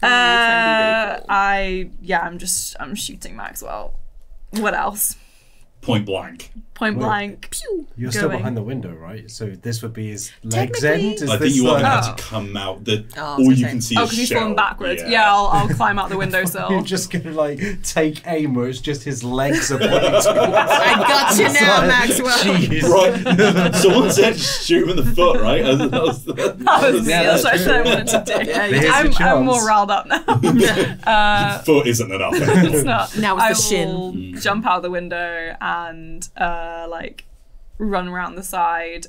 [SPEAKER 5] okay. I'm shooting Maxwell. What else?
[SPEAKER 1] Point blank.
[SPEAKER 5] Point
[SPEAKER 3] Wait.
[SPEAKER 5] blank. Pew.
[SPEAKER 3] You're still
[SPEAKER 5] Going.
[SPEAKER 3] behind the window, right? So this would be his legs
[SPEAKER 2] Technically-
[SPEAKER 3] end? Is
[SPEAKER 1] I think
[SPEAKER 3] this
[SPEAKER 1] you are
[SPEAKER 3] like...
[SPEAKER 1] going to have to come out.
[SPEAKER 2] I was
[SPEAKER 1] All
[SPEAKER 2] gonna
[SPEAKER 1] you
[SPEAKER 2] say.
[SPEAKER 1] can see
[SPEAKER 5] Oh,
[SPEAKER 1] is
[SPEAKER 5] because he's
[SPEAKER 1] shell.
[SPEAKER 5] falling backwards. Yeah, I'll climb out the windowsill.
[SPEAKER 3] You're just gonna like take aim where it's just his legs are pointing towards.
[SPEAKER 2] I got you
[SPEAKER 3] It's
[SPEAKER 2] now,
[SPEAKER 3] like,
[SPEAKER 2] Maxwell.
[SPEAKER 3] Jeez.
[SPEAKER 1] Right. Someone said shoot him in the foot, right? That was
[SPEAKER 5] That was me.
[SPEAKER 3] Yeah,
[SPEAKER 5] That's
[SPEAKER 3] that's
[SPEAKER 5] what I wanted to do.
[SPEAKER 2] Yeah,
[SPEAKER 3] Here's your
[SPEAKER 5] I'm
[SPEAKER 3] chance.
[SPEAKER 5] more riled up now.
[SPEAKER 1] foot isn't enough.
[SPEAKER 5] It's not.
[SPEAKER 2] Now it's the
[SPEAKER 5] I will jump out the window and like run around the side,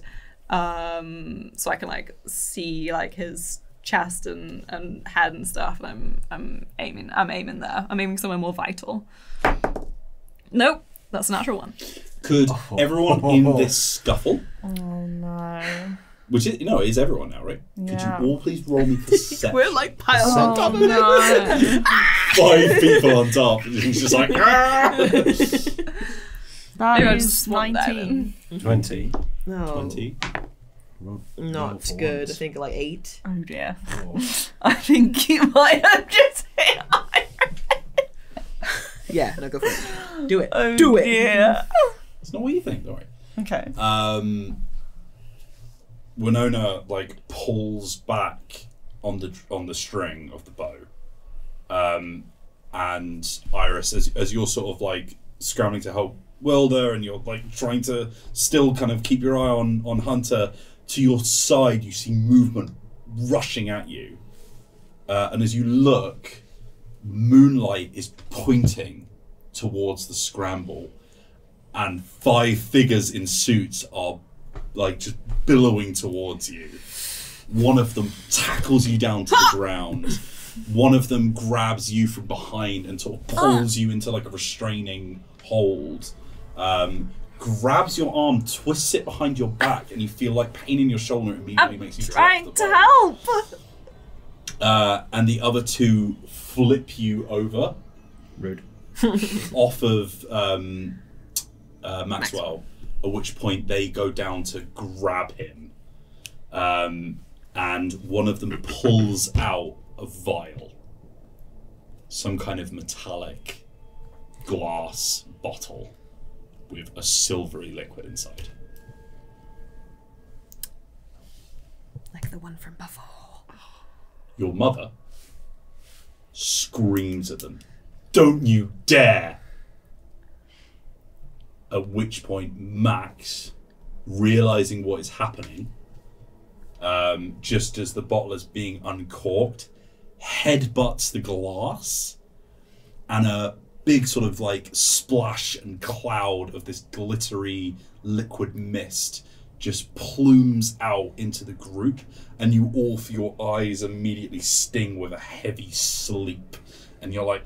[SPEAKER 5] so I can like see like his chest and head and stuff. And I'm aiming there. I'm aiming somewhere more vital. Nope, that's a natural one.
[SPEAKER 1] Could everyone in this scuffle,
[SPEAKER 4] Oh no.
[SPEAKER 1] which is it is everyone now, right?
[SPEAKER 4] Yeah.
[SPEAKER 1] Could you all please roll me perception?
[SPEAKER 2] We're like piled on top of it.
[SPEAKER 4] No.
[SPEAKER 1] 5 people on top. He's just like. "Ah!"
[SPEAKER 4] That
[SPEAKER 5] Maybe I
[SPEAKER 4] is
[SPEAKER 5] just swap that
[SPEAKER 4] 19.
[SPEAKER 3] 20.
[SPEAKER 2] No,
[SPEAKER 1] 20.
[SPEAKER 3] Roll
[SPEAKER 2] not
[SPEAKER 3] for
[SPEAKER 2] good.
[SPEAKER 3] once.
[SPEAKER 2] I think like 8.
[SPEAKER 4] Oh dear.
[SPEAKER 3] Oh.
[SPEAKER 4] I think you might have just hit Iris.
[SPEAKER 2] Yeah, no, go for it. Do it.
[SPEAKER 4] Oh
[SPEAKER 2] Do it.
[SPEAKER 4] dear.
[SPEAKER 1] It's not what you think, don't worry.
[SPEAKER 4] Okay.
[SPEAKER 1] Winona like pulls back on the string of the bow, and Iris, as you're sort of like scrambling to help Wilder, and you're like trying to still kind of keep your eye on Hunter, to your side you see movement rushing at you, and as you look, Moonlight is pointing towards the scramble, and 5 figures in suits are like just billowing towards you. One of them tackles you down to the ground. One of them grabs you from behind and sort of pulls you into like a restraining hold. Grabs your arm, twists it behind your back, and you feel like pain in your shoulder. Immediately makes you
[SPEAKER 5] Trying
[SPEAKER 1] drop
[SPEAKER 5] to
[SPEAKER 1] the bow.
[SPEAKER 5] help.
[SPEAKER 1] And the other 2 flip you over
[SPEAKER 3] Rude.
[SPEAKER 1] off of Maxwell, at which point they go down to grab him, and one of them pulls out a vial, some kind of metallic glass bottle with a silvery liquid inside.
[SPEAKER 2] Like the one from before.
[SPEAKER 1] Your mother screams at them, "Don't you dare!" At which point Max, realizing what is happening, just as the bottle is being uncorked, headbutts the glass, and a big sort of like splash and cloud of this glittery liquid mist just plumes out into the group, and you all feel your eyes immediately sting with a heavy sleep. And you're like,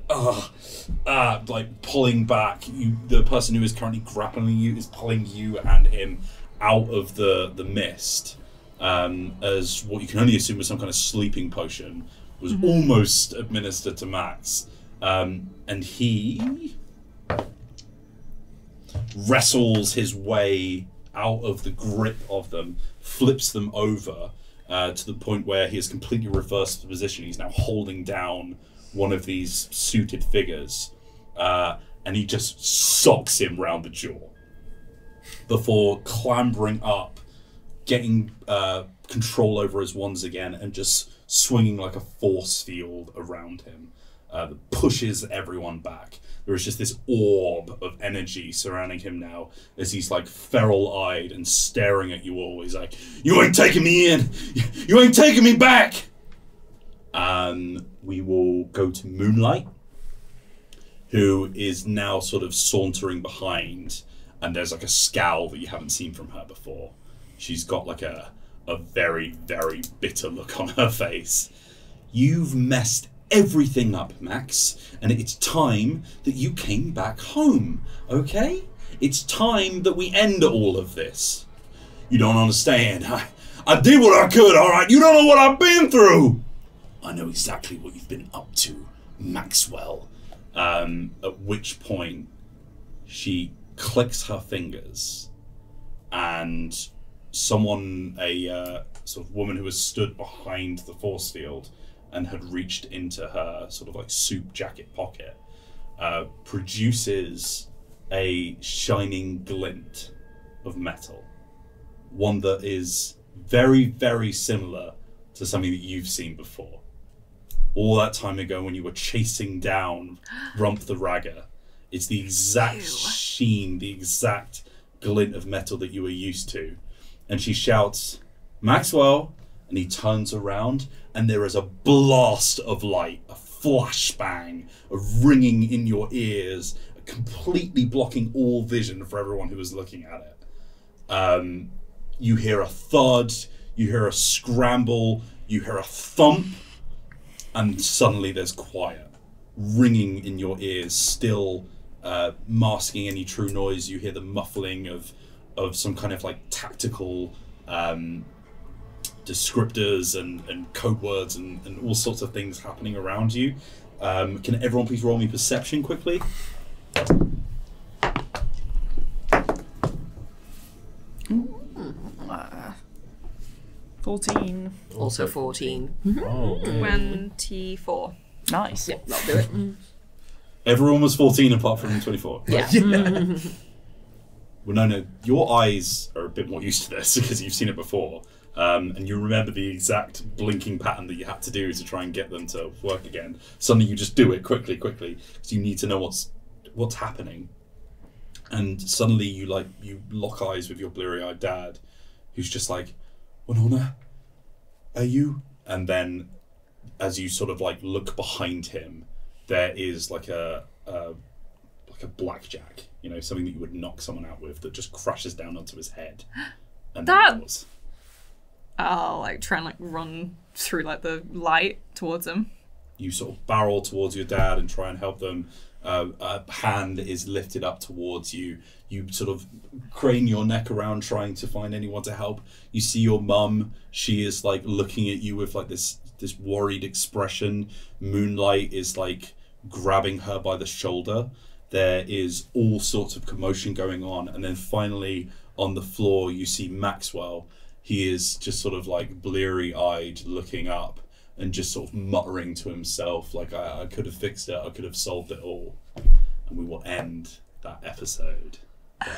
[SPEAKER 1] like pulling back. The person who is currently grappling you is pulling you and him out of the mist, as what you can only assume was some kind of sleeping potion was almost administered to Max. And he wrestles his way out of the grip of them, flips them over to the point where he has completely reversed the position. He's now holding down one of these suited figures, and he just socks him round the jaw before clambering up, getting control over his wands again and just swinging like a force field around him that pushes everyone back. There is just this orb of energy surrounding him now as he's like feral-eyed and staring at you all. He's like, "You ain't taking me in! You ain't taking me back!" We will go to Moonlight, who is now sort of sauntering behind, and there's like a scowl that you haven't seen from her before. She's got like a very, very bitter look on her face. "You've messed everything up, Max, and it's time that you came back home, okay? It's time that we end all of this. You don't understand. I did what I could, all right? You don't know what I've been through. I know exactly what you've been up to, Maxwell." At which point she clicks her fingers, and someone, a sort of woman who has stood behind the force field and had reached into her sort of like soup jacket pocket, produces a shining glint of metal. One that is very, very similar to something that you've seen before. All that time ago when you were chasing down Rump the Ragger. It's the exact sheen, the exact glint of metal that you were used to. And she shouts, "Maxwell!" And he turns around, and there is a blast of light, a flashbang, a ringing in your ears, completely blocking all vision for everyone who is looking at it. You hear a thud, you hear a scramble, you hear a thump, and suddenly there's quiet, ringing in your ears, still masking any true noise. You hear the muffling of some kind of like tactical descriptors and code words and all sorts of things happening around you. Can everyone please roll me perception quickly?
[SPEAKER 4] Uh, 14.
[SPEAKER 2] Also 14.
[SPEAKER 3] Oh,
[SPEAKER 5] 24.
[SPEAKER 4] Nice.
[SPEAKER 2] Yep, that'll do it.
[SPEAKER 1] Everyone was 14 apart from 24.
[SPEAKER 2] Yeah.
[SPEAKER 1] Winona, your eyes are a bit more used to this because you've seen it before. And you remember the exact blinking pattern that you had to do to try and get them to work again. Suddenly you just do it quickly, because you need to know what's happening. And suddenly you lock eyes with your bleary-eyed dad, who's just like, "Winona, are you?" And then as you sort of like look behind him, there is like a blackjack, something that you would knock someone out with, that just crashes down onto his head. And then goes.
[SPEAKER 5] I'll try and run through the light towards him.
[SPEAKER 1] You sort of barrel towards your dad and try and help them. A hand is lifted up towards you. You sort of crane your neck around trying to find anyone to help. You see your mum. She is looking at you with this worried expression. Moonlight is grabbing her by the shoulder. There is all sorts of commotion going on, and then finally on the floor you see Maxwell. He is just sort of bleary-eyed looking up and just sort of muttering to himself I could have fixed it, I could have solved it all. And we will end that episode there.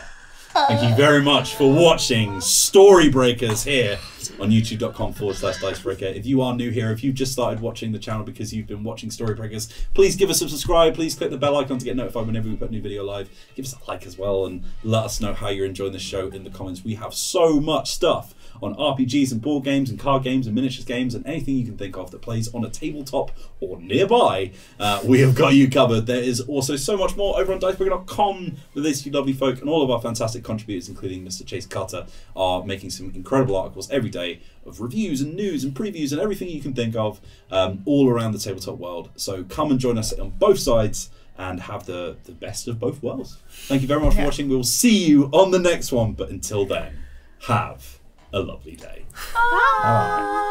[SPEAKER 1] Thank you very much for watching Storybreakers here on youtube.com/Dicebreaker. If you are new here, if you've just started watching the channel because you've been watching Storybreakers, please give us a subscribe. Please click the bell icon to get notified whenever we put a new video live. Give us a like as well and let us know how you're enjoying the show in the comments. We have so much stuff on RPGs and board games and card games and miniatures games and anything you can think of that plays on a tabletop or nearby. We have got you covered. There is also so much more over on Dicebreaker.com with these lovely folk, and all of our fantastic contributors, including Mr. Chase Carter, are making some incredible articles every day of reviews and news and previews and everything you can think of all around the tabletop world. So come and join us on both sides and have the best of both worlds. Thank you very much for watching. We will see you on the next one, but until then, have a lovely day.
[SPEAKER 4] Bye.